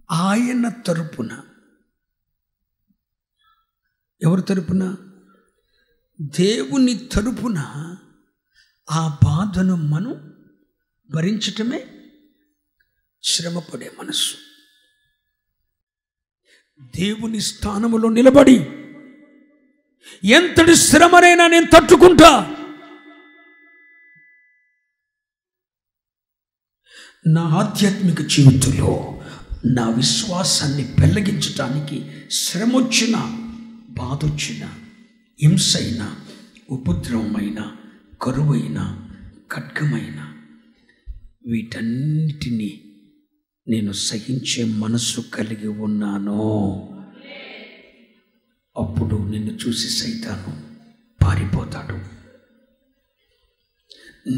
ఆయన తరపున, ఎవరి తరపున? దేవుని తరపున ఆ బాధను మనం భరించటమే శ్రమపడే మనసు. దేవుని స్థానములో నిలబడి ఎంతటి శ్రమనైనా నేను తట్టుకుంటా. నా ఆధ్యాత్మిక జీవితంలో నా విశ్వాసాన్ని పెళ్లగించటానికి శ్రమ వచ్చిన, బాధ వచ్చిన, హింసైన, ఉపద్రవమైన, కరువైన, ఖడ్గమైన, వీటన్నిటినీ నేను సహించే మనసు కలిగి ఉన్నాను. అప్పుడు నిన్ను చూసి సైతాను పారిపోతాడు.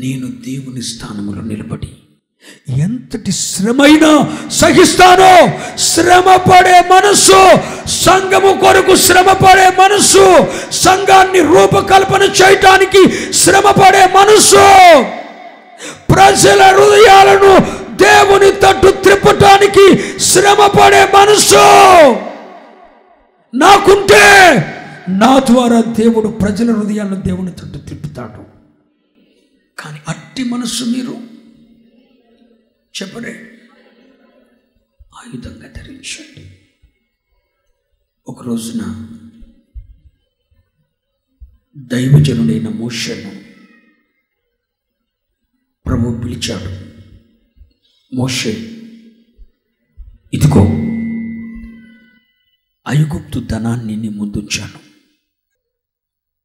నేను దేవుని స్థానంలో నిలబడి ఎంతటి శ్రమైనా సహిస్తానో. శ్రమపడే మనసు, సంఘము కొరకు శ్రమపడే మనసు, సంఘాన్ని రూపకల్పన చేయటానికి శ్రమపడే మనసు, ప్రజల హృదయాలను దేవుని తట్టు త్రిప్పటానికి శ్రమపడే మనసు నాకుంటే నా ద్వారా దేవుడు ప్రజల హృదయాలను దేవుని తట్టు తిప్పుతాడు. కానీ అట్టి మనసు మీరు చెప్పరే, ఆయుధంగా ధరించండి. ఒక రోజున దైవజనుడైన మోషేను ప్రభు పిలిచాడు. మోషే, ఇదిగో ఐగుప్తు ధనాన్ని నీ ముందుంచాను.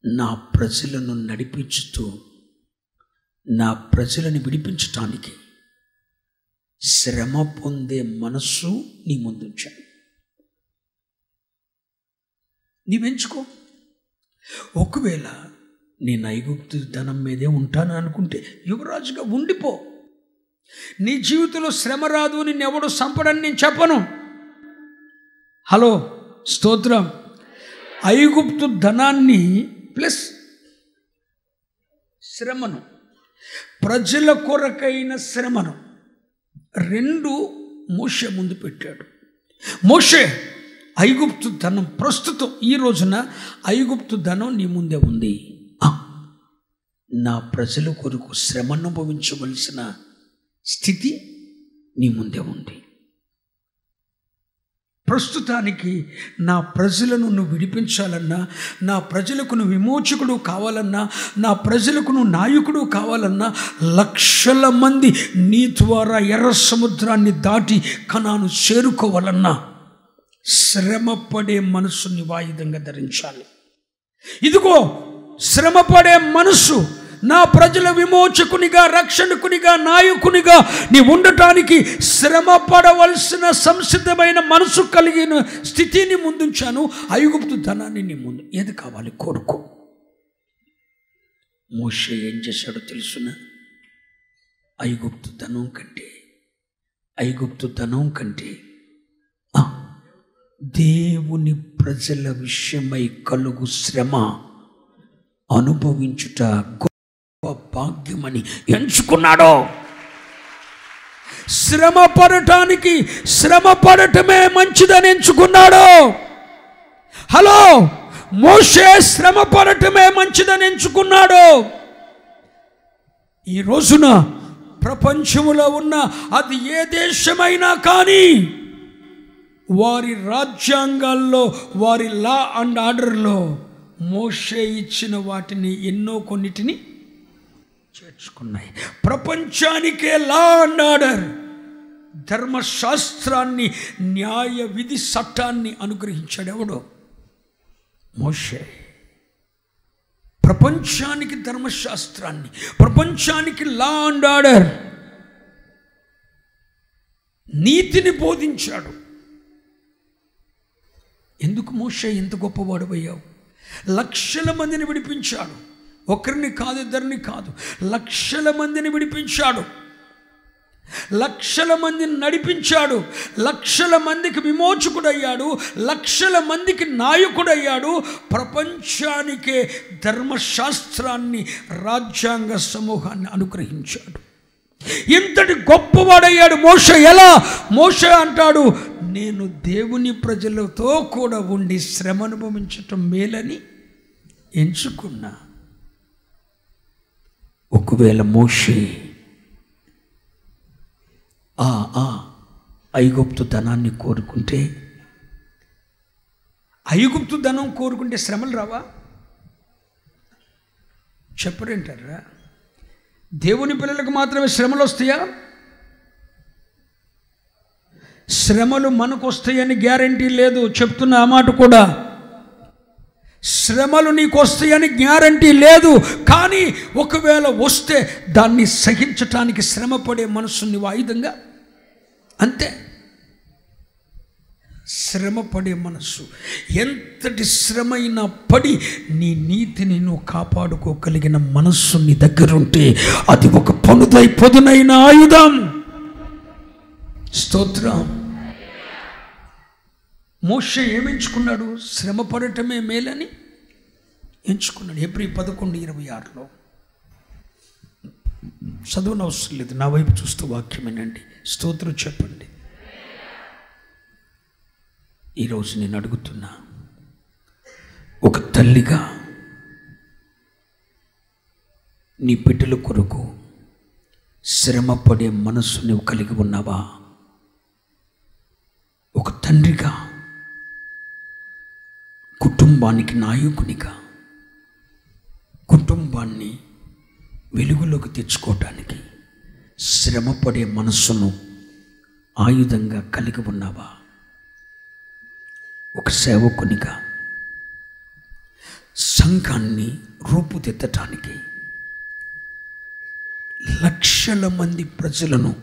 నా ప్రజలను నడిపించుతూ నా ప్రజలను విడిపించటానికి శ్రమ పొందే మనస్సు నీ ముందుంచాను. నీవెంచుకో. ఒకవేళ నేను ఐగుప్తు ధనం మీదే ఉంటాను అనుకుంటే యువరాజుగా ఉండిపో. నీ జీవితంలో శ్రమ రాదు, నిన్నెవడు సంపడని నేను చెప్పను. హలో, స్తోత్రం. ఐగుప్తు ధనాన్ని ప్లస్ శ్రమను, ప్రజల కొరకైన శ్రమను రెండు మోషే ముందు పెట్టాడు. మోషే, ఐగుప్తు ధనం ప్రస్తుతం ఈ రోజున ఐగుప్తు ధనం నీ ముందే ఉంది. నా ప్రజల కొరకు శ్రమ అనుభవించవలసిన స్థితి నీ ముందే ఉంది. ప్రస్తుతానికి నా ప్రజలను నువ్వు విడిపించాలన్నా, నా ప్రజలకు నువ్వు విమోచకుడు కావాలన్నా, నా ప్రజలకు నువ్వు నాయకుడు కావాలన్నా, లక్షల మంది నీ ద్వారా ఎర్ర సముద్రాన్ని దాటి కనాను చేరుకోవాలన్నా శ్రమపడే మనసుని వాయుధంగా ధరించాలి. ఇదిగో శ్రమపడే మనసు, నా ప్రజల విమోచకునిగా, రక్షకునిగా, నాయకునిగా నీ ఉండటానికి శ్రమ పడవలసిన సంసిద్ధమైన మనసు కలిగిన స్థితిని ముందుంచాను. ఐగుప్తు ధనాన్ని నీ ముందు. ఏది కావాలి కోరుకో. మోషే ఏం చేశాడో తెలుసునా? ఐగుప్తు ధనం కంటే దేవుని ప్రజల విషయమై కలుగు శ్రమ అనుభవించుట గొప్ప భాగ్యమని ఎంచుకున్నాడు. శ్రమ పడటమే మంచిదని ఎంచుకున్నాడు. హలో, మోషే శ్రమ పడటమే మంచిదని ఎంచుకున్నాడు. ఈ రోజున ప్రపంచంలో ఉన్న అది ఏ దేశమైనా కానీ వారి రాజ్యాంగాల్లో, వారి లా అండ్ ఆర్డర్లో మోషే ఇచ్చిన వాటిని కొన్నిటిని చేర్చుకున్నాయి. ప్రపంచానికే లా అండ్ ఆర్డర్, ధర్మశాస్త్రాన్ని, న్యాయ విధి చట్టాన్ని అనుగ్రహించాడు ఎవడో? మోషే. ప్రపంచానికి ధర్మశాస్త్రాన్ని, ప్రపంచానికి లా అండ్ ఆర్డర్, నీతిని బోధించాడు. ఎందుకు మోషే ఇంత గొప్పవాడు అయ్యావు? లక్షల మందిని విడిపించాడు. ఒకరిని కాదు, ఇద్దరిని కాదు, లక్షల మందిని విడిపించాడు. లక్షల మందిని నడిపించాడు. లక్షల మందికి విమోచకుడయ్యాడు. లక్షల మందికి నాయకుడయ్యాడు. ప్రపంచానికే ధర్మశాస్త్రాన్ని, రాజ్యాంగ సమూహాన్ని అనుగ్రహించాడు. ఇంతటి గొప్పవాడయ్యాడు మోషే. ఎలా? మోషే అంటాడు, నేను దేవుని ప్రజలతో కూడా ఉండి శ్రమ అనుభవించటం మేలని ఎంచుకున్నా. ఒకవేళ మోషే ఐగుప్తు ధనాన్ని కోరుకుంటే, ఐగుప్తు ధనం కోరుకుంటే శ్రమలు రావా? చెప్పరేంటారా? దేవుని పిల్లలకు మాత్రమే శ్రమలు వస్తాయా? శ్రమలు మనకు వస్తాయని గ్యారంటీ లేదు. చెప్తున్న ఆ మాట కూడా, శ్రమలు నీకు వస్తాయని గ్యారంటీ లేదు. కానీ ఒకవేళ వస్తే దాన్ని సహించటానికి శ్రమపడే మనసుని ఆయుధంగా, అంతే. శ్రమపడే మనస్సు, ఎంతటి శ్రమైనా పడి నీ నీతిని నువ్వు కాపాడుకోగలిగిన మనస్సు నీ దగ్గర ఉంటే అది ఒక పొదునైన ఆయుధం. స్తోత్రం. మోషే ఏమెంచుకున్నాడు? శ్రమ పడటమే మేలని ఎంచుకున్నాడు. హెబ్రీ 11:26 చదవనవసరం లేదు, నా వైపు చూస్తూ వాక్యమేనండి. స్తోత్రం చెప్పండి. ఈరోజు నేను అడుగుతున్నా, ఒక తల్లిగా నీ బిడ్డల కొరకు శ్రమపడే మనస్సు నువ్వు కలిగి ఉన్నావా? ఒక తండ్రిగా, కుటుంబానికి నాయకునిగా పాపాన్ని వెలుగులోకి తెచ్చుకోవటానికి శ్రమపడే మనస్సును ఆయుధంగా కలిగి ఉన్నావా? ఒక సేవకునిగా సంఘాన్ని రూపుదిద్దటానికి, లక్షల మంది ప్రజలను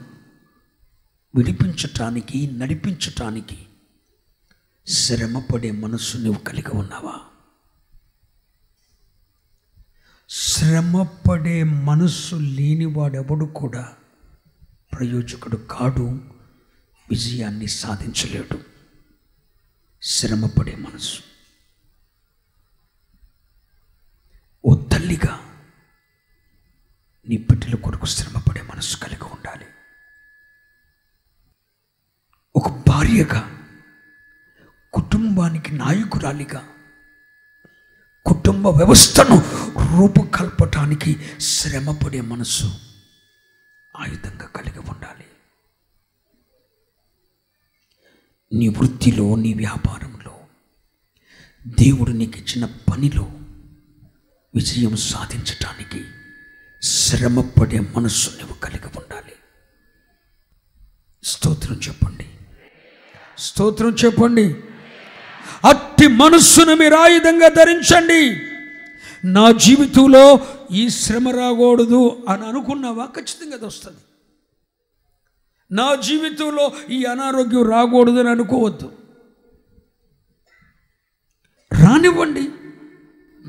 విడిపించటానికి, నడిపించటానికి శ్రమపడే మనస్సు నువ్వు కలిగి ఉన్నావా? శ్రమపడే మనస్సు లేనివాడెవడు కూడా ప్రయోజకుడు కాడు, విజయాన్ని సాధించలేడు. శ్రమపడే మనస్సు. ఓ తల్లిగా నీ బిడ్డల కొరకు శ్రమపడే మనస్సు కలిగి ఉండాలి. ఒక భార్యగా, కుటుంబానికి నాయకురాలిగా, కుటుంబ వ్యవస్థను రూపకల్పటానికి శ్రమపడే మనస్సు ఆయుధంగా కలిగి ఉండాలి. నీ వృత్తిలో, నీ వ్యాపారంలో, దేవుడు నీకు ఇచ్చిన పనిలో విజయం సాధించటానికి శ్రమపడే మనస్సు నువ్వు కలిగి ఉండాలి. స్తోత్రం చెప్పండి, స్తోత్రం చెప్పండి. అట్టి మనస్సును మీరు ఆయుధంగా ధరించండి. నా జీవితంలో ఈ శ్రమ రాకూడదు అని అనుకున్నావా? ఖచ్చితంగా అది వస్తుంది. నా జీవితంలో ఈ అనారోగ్యం రాకూడదు అని అనుకోవద్దు. రానివ్వండి,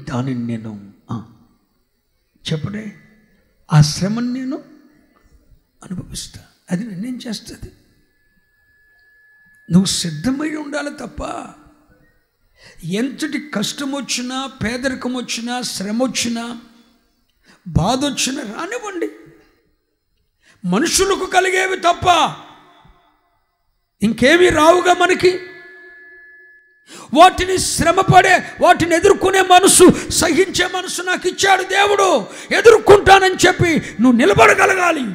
దానిని నేను చెప్పడే ఆ శ్రమను నేను అనుభవిస్తా. అది నేనేం చేస్తుంది. నువ్వు సిద్ధమై ఉండాలి తప్ప ఎంతటి కష్టం వచ్చినా, పేదరికం వచ్చినా, శ్రమ వచ్చినా, బాధ వచ్చినా రానివ్వండి. మనుషులకు కలిగేవి తప్ప ఇంకేమీ రావుగా మనకి. వాటిని శ్రమపడే, వాటిని ఎదుర్కొనే మనసు, సహించే మనసు నాకు ఇచ్చాడు దేవుడు. ఎదుర్కొంటానని చెప్పి నువ్వు నిలబడగలగాలి.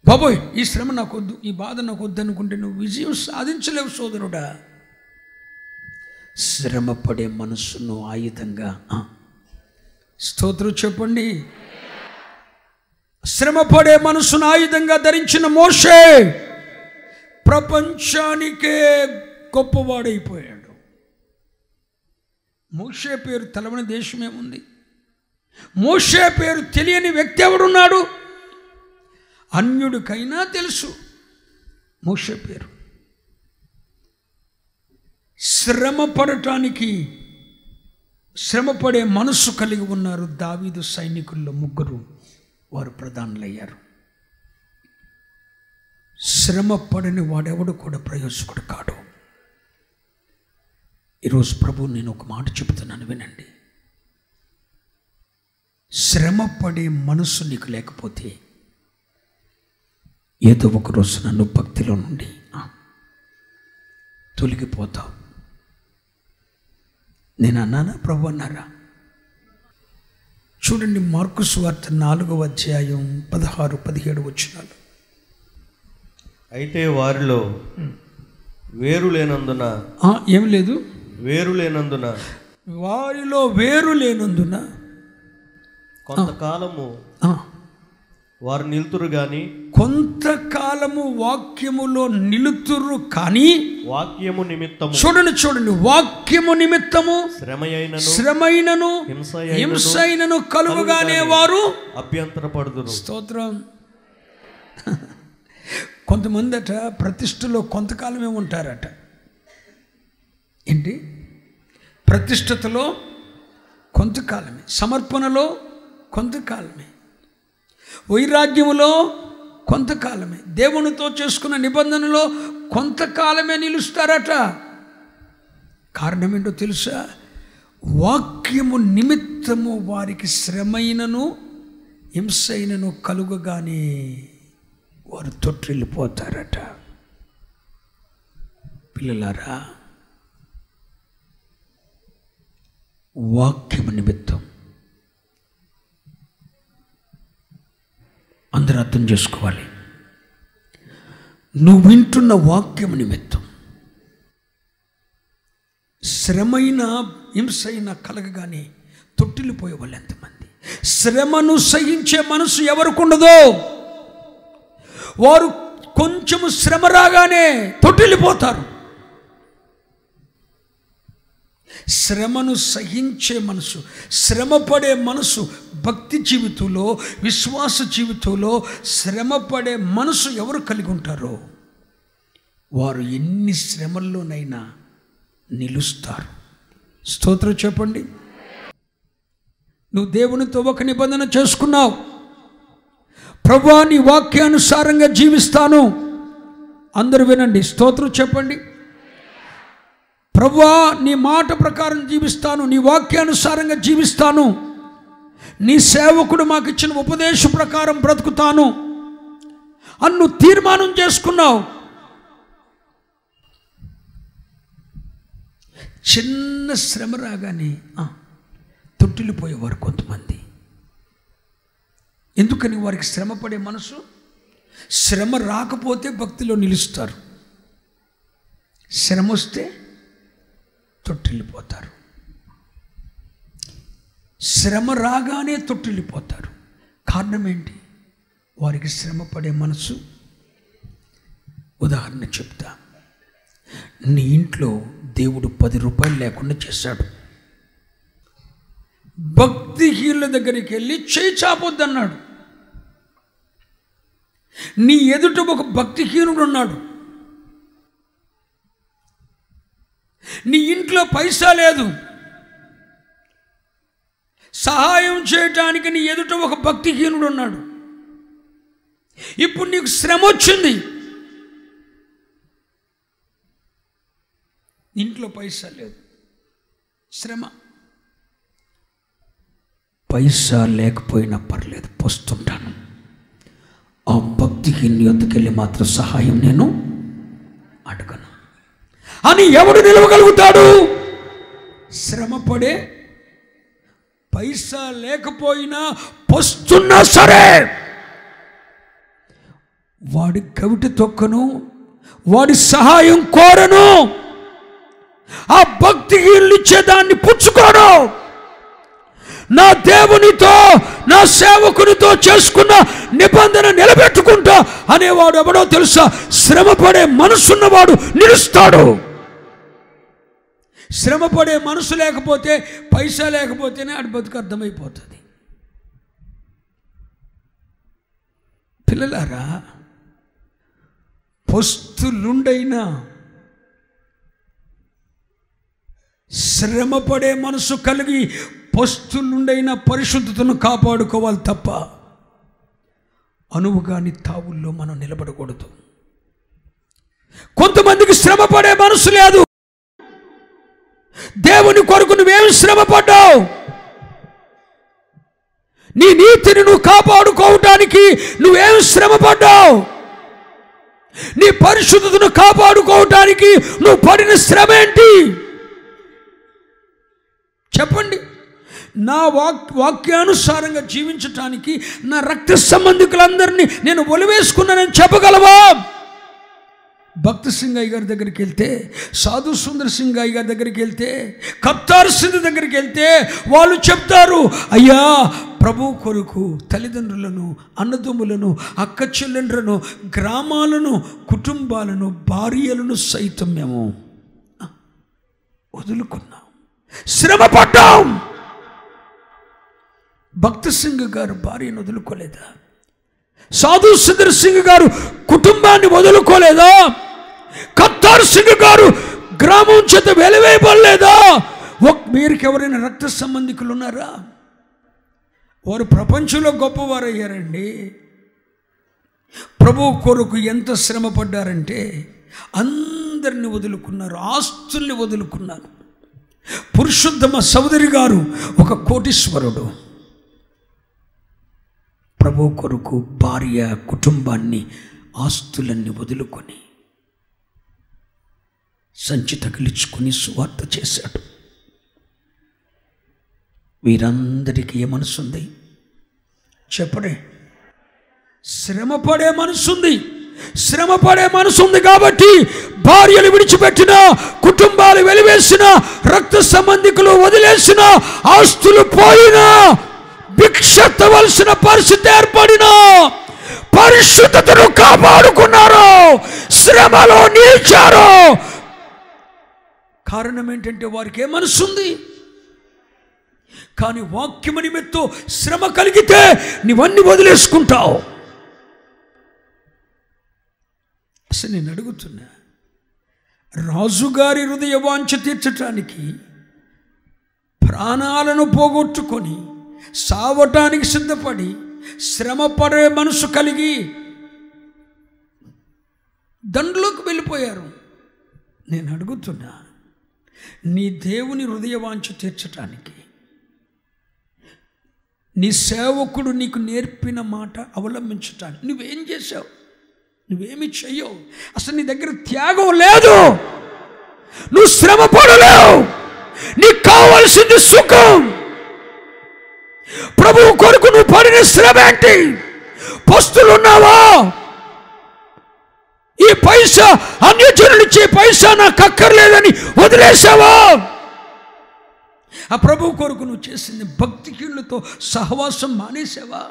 బాబోయ్, ఈ శ్రమ నాకు వద్దు, ఈ బాధ నాకు వద్దు అనుకుంటే నువ్వు విజయం సాధించలేవు సోదరుడా. శ్రమపడే మనస్సును ఆయుధంగా, స్తోత్రం చెప్పండి, శ్రమపడే మనస్సును ఆయుధంగా ధరించిన మోషే ప్రపంచానికే గొప్పవాడైపోయాడు. మోషే పేరు తెలవని దేశమేముంది? మోషే పేరు తెలియని వ్యక్తి ఎవడున్నాడు? అన్యుడికైనా తెలుసు మోషే పేరు. శ్రమపడటానికి, శ్రమపడే మనస్సు కలిగి ఉన్నారు దావీదు సైనికుల్లో ముగ్గురు. వారు ప్రధానులయ్యారు. శ్రమపడని వాడెవడు కూడా ప్రయోజకుడు కాడు. ఈరోజు ప్రభు నేను ఒక మాట చెబుతున్నాను, వినండి. శ్రమపడే మనస్సు నీకు లేకపోతే ఏదో ఒక రోజు నన్ను భక్తిలో నుండి తొలగిపోతావు. నేను అన్నానా? ప్రభు అన్నారా? చూడండి, మార్కు సువార్త 4వ అధ్యాయం 16-17 వచనాలు. అయితే వారిలో వేరు లేనందున, ఏం లేదు, వేరు లేనందున, వారిలో వేరు లేనందున కొంతకాలము వారు నిలుతురు గాని, కొంతకాలము వాక్యములో నిలుతురు కానీ, వాక్యము నిమిత్తము, చూడండి, వాక్యము నిమిత్తము శ్రమైనను హింసైనను కలుగుగానే వారు అభ్యంతరపడుదురు. స్తోత్రం. కొంతమంది అట ప్రతిష్టలో కొంతకాలమే ఉంటారట. ఏంటి? ప్రతిష్టతలో కొంతకాలమే, సమర్పణలో కొంతకాలమే, వైరాగ్యములో కొంతకాలమే, దేవునితో చేసుకున్న నిబంధనలో కొంతకాలమే నిలుస్తారట. కారణం ఏంటో తెలుసా? వాక్యము నిమిత్తము వారికి శ్రమైనను హింసైనను కలుగగానే వారు తొట్టిల్లిపోతారట. పిల్లలారా, వాక్యము నిమిత్తం అందరూ అర్థం చేసుకోవాలి. నువ్వు వింటున్న వాక్యము నిమిత్తం శ్రమైన హింసైన కలగగానే తొట్టిల్లిపోయే వాళ్ళు ఎంతమంది? శ్రమను సహించే మనసు ఎవరికి ఉండదో వారు కొంచెము శ్రమ రాగానే తొట్టిల్లిపోతారు. శ్రమను సహించే మనసు, శ్రమపడే మనసు, భక్తి జీవితంలో, విశ్వాస జీవితంలో శ్రమపడే మనసు ఎవరు కలిగి ఉంటారో వారు ఎన్ని శ్రమల్లోనైనా నిలుస్తారు. స్తోత్రం చెప్పండి. నువ్వు దేవునితో ఒక నిబంధన చేసుకున్నావు, ప్రభువా నీ వాక్యానుసారంగా జీవిస్తాను. అందరూ వినండి, స్తోత్రం చెప్పండి. ప్రభువా నీ మాట ప్రకారం జీవిస్తాను, నీ వాక్యానుసారంగా జీవిస్తాను, నీ సేవకుడు మాకు ఇచ్చిన ఉపదేశం ప్రకారం బ్రతుకుతాను అన్ను తీర్మానం చేసుకున్నావు. చిన్న శ్రమ రాగానే తొట్టిల్లిపోయేవారు కొంతమంది. ఎందుకని? వారికి శ్రమ పడే మనసు. శ్రమ రాకపోతే భక్తిలో నిలుస్తారు, శ్రమ వస్తే తొట్టిల్లిపోతారు. శ్రమ రాగానే తొట్టిల్లిపోతారు. కారణం ఏంటి? వారికి శ్రమ పడే మనసు. ఉదాహరణ చెప్తా. నీ ఇంట్లో దేవుడు 10 రూపాయలు లేకుండా చేశాడు. భక్తిహీనుల దగ్గరికి వెళ్ళి చేయి చాపొద్దన్నాడు. నీ ఎదుట ఒక భక్తిహీనుడు ఉన్నాడు. నీ ఇంట్లో పైసా లేదు, సహాయం చేయటానికి నీ ఎదుట ఒక భక్తిహీనుడు ఉన్నాడు. ఇప్పుడు నీకు శ్రమ వచ్చింది, ఇంట్లో పైసా లేదు, శ్రమ. పైసా లేకపోయినా పర్లేదు, పోస్తుంటాను. ఆ భక్తిహీనుని వద్దకెళ్ళి మాత్రం సహాయం నేను అడగను అని ఎవడు నిలవగలుగుతాడు? శ్రమపడే, పైసా లేకపోయినా పోస్తున్నా సరే వాడి కవిటి తొక్కను, వాడి సహాయం కోరను. ఆ భక్తిహీనులు ఇచ్చేదాన్ని పుచ్చుకోను. నా దేవునితో, నా సేవకునితో చేసుకున్న నిబంధన నిలబెట్టుకుంటా అనేవాడు ఎవడో తెలుసా? శ్రమపడే మనసున్నవాడు నిలుస్తాడు. శ్రమపడే మనసు లేకపోతే, పైసా లేకపోతేనే ఆడి బతుకు అర్థమైపోతుంది. పిల్లలారా, పొస్తులుండైనా శ్రమపడే మనసు కలిగి పొస్తులుండైనా పరిశుద్ధతను కాపాడుకోవాలి తప్ప అనువుగాని తావుల్లో మనం నిలబడకూడదు. కొంతమందికి శ్రమపడే మనసు లేదు. దేవుని కొరకు నువ్వేమి శ్రమపడ్డావు? నీ నీతిని నువ్వు కాపాడుకోవటానికి నువ్వేమి శ్రమపడ్డావు? నీ పరిశుద్ధతను కాపాడుకోవటానికి నువ్వు పడిన శ్రమ ఏంటి? చెప్పండి. నా వాక్యానుసారంగా జీవించటానికి నా రక్త సంబంధికులందరినీ నేను ఒలివేసుకున్నానని చెప్పగలవా? భక్త సింగయ్య గారి దగ్గరికి వెళ్తే, సాధు సుందర్ సింగయ్య గారి దగ్గరికి వెళ్తే, కప్తార్ సింధు దగ్గరికి వెళ్తే వాళ్ళు చెప్తారు, అయ్యా ప్రభు కొరకు తల్లిదండ్రులను, అన్నదమ్ములను, అక్క చెల్లెండ్రను, గ్రామాలను, కుటుంబాలను, భార్యలను సైతం మేము వదులుకున్నాం, శ్రమపడ్డాం. భక్త సింగ్ గారు భార్యను వదులుకోలేదా? సాధు సుందర్ సింగ్ గారు కుటుంబాన్ని వదులుకోలేదా? కప్తార్ సింగ్ గారు గ్రామం చేత వెలివేయబడలేదా? వీరికి ఎవరైనా రక్త సంబంధికులు ఉన్నారా? వారు ప్రపంచంలో గొప్పవారయ్యారండి. ప్రభు కొరకు ఎంత శ్రమ పడ్డారంటే అందరిని వదులుకున్నారు, ఆస్తుల్ని వదులుకున్నారు. పురుషోత్తమ సోదరి గారు ఒక కోటీశ్వరుడు. ప్రభు కొరకు భార్య, కుటుంబాన్ని, ఆస్తులన్నీ వదులుకొని సంచి తగిలించుకొని సువార్త చేశాడు. వీరందరికీ ఏ మనసుంది చెప్పడే? శ్రమపడే మనసుంది. శ్రమ పడే మనసు ఉంది కాబట్టి భార్యలు విడిచిపెట్టిన, కుటుంబాలు వెలివేసిన, రక్త సంబంధికులు వదిలేసిన, ఆస్తులు పోయినా, భిక్షెత్తవలసిన పరిస్థితి ఏర్పడిన పరిశుద్ధతను కాపాడుకున్నారు, శ్రమలో నిలిచారు. కారణం ఏంటంటే వారికి ఏ మనసు ఉంది. కానీ వాక్యము నిమిత్తం శ్రమ కలిగితే నీవన్నీ వదిలేసుకుంటావు. అసలు నేను అడుగుతున్నా, రాజుగారి హృదయ వాంఛ తీర్చటానికి ప్రాణాలను పోగొట్టుకొని సావటానికి సిద్ధపడి శ్రమ పడే మనసు కలిగి దండులోకి వెళ్ళిపోయారు. నేను అడుగుతున్నా, నీ దేవుని హృదయ వాంఛ తీర్చటానికి నీ సేవకుడు నీకు నేర్పిన మాట అవలంబించటానికి నువ్వేం చేశావు? నువ్వేమి చెయ్యవు. అసలు నీ దగ్గర త్యాగం లేదు. నువ్వు శ్రమ పడలేవు. నీకు కావాల్సింది సుఖం. ప్రభువు కొరకు నువ్వు పడిన శ్రమ ఏంటి? పస్తులున్నావా? ఈ పైసా అన్యజనులిచ్చే పైసా నాకు అక్కర్లేదని వదిలేసావా? ఆ ప్రభువు కొరకు నువ్వు చేసింది భక్తిహీనులతో సహవాసం మానేసావా?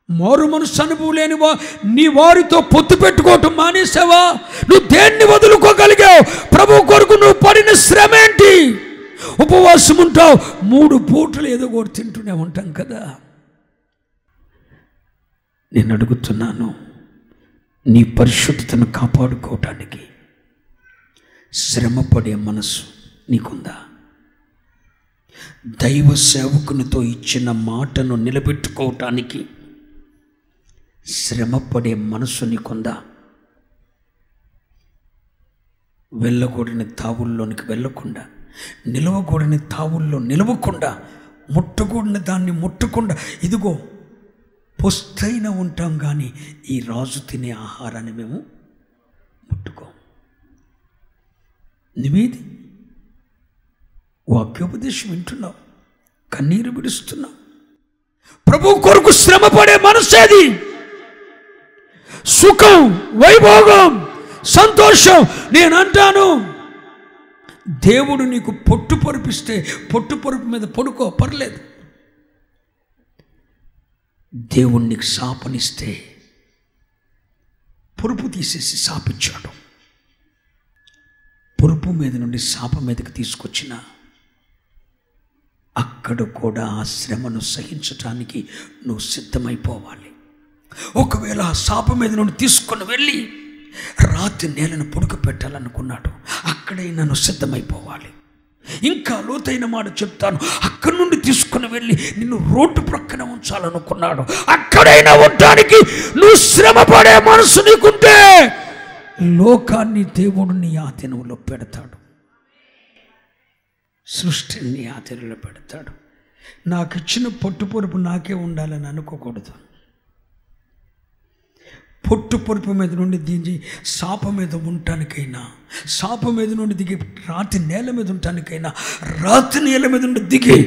మారు మనసు అనుభవం లేని నీ వారితో పొత్తు పెట్టుకోవటం మానేసావా? నువ్వు దేన్ని వదులుకోగలిగావు? ప్రభువు కొరకు నువ్వు పడిన శ్రమ ఏంటి? ఉపవాసం ఉంటావు, 3 పూటలు ఏదో కూడా తింటూనే ఉంటాం కదా. నేను అడుగుతున్నాను, నీ పరిశుద్ధతను కాపాడుకోవటానికి శ్రమపడే మనసు నీకుందా? దైవ సేవకునితో ఇచ్చిన మాటను నిలబెట్టుకోవటానికి శ్రమపడే మనసు నీకుందా? వెళ్ళకూడని తావుల్లోనికి వెళ్ళకుండా, నిలవకూడని తావుల్లో నిలవకుండా, ముట్టకూడని దాన్ని ముట్టకుండా, ఇదిగో పొస్తైన ఉంటాం కానీ ఈ రాజు తినే ఆహారాన్ని మేము ముట్టుకోం. నువ్వేది వాక్యోపదేశం వింటున్నావు, కన్నీరు విడుస్తున్నావు. ప్రభు కొరకు శ్రమ పడే మనసేది. సుఖం, వైభోగం, సంతోషం. నేను అంటాను, దేవుడు నీకు పొట్టు పొరుపిస్తే పొట్టు పొరుపు మీద పడుకో, పర్లేదు. దేవుడు నీకు శాపనిస్తే పొరుపు తీసేసి శాపించాడు. పొరుపు మీద నుండి శాప మీదకి తీసుకొచ్చిన అక్కడ కూడా ఆ శ్రమను సహించటానికి నువ్వు సిద్ధమైపోవాలి. ఒకవేళ ఆ శాప మీద నుండి తీసుకొని వెళ్ళి రాత్రి నేలను పొడుక పెట్టాలనుకున్నాడు, అక్కడైనా నువ్వు సిద్ధమైపోవాలి. ఇంకా లోతైన మాట చెప్తాను, అక్కడి నుండి తీసుకుని వెళ్ళి నిన్ను రోడ్డు ప్రక్కన ఉంచాలనుకున్నాడు, అక్కడైనా ఉండడానికి నువ్వు శ్రమ పడే మనసు నీకుంటే లోకాన్ని దేవుడు నీ ఆధీనంలో పెడతాడు, సృష్టిని నీ ఆధీనంలో పెడతాడు. నాకు ఇచ్చిన పొట్టు పొరుపు నాకే ఉండాలని అనుకోకూడదు. పొట్టు పొరుపు మీద నుండి దిగి శాప మీద ఉండటానికైనా, శాప మీద నుండి దిగి రాతి నేల మీద ఉండటానికైనా, రాతి నేల మీద నుండి దిగి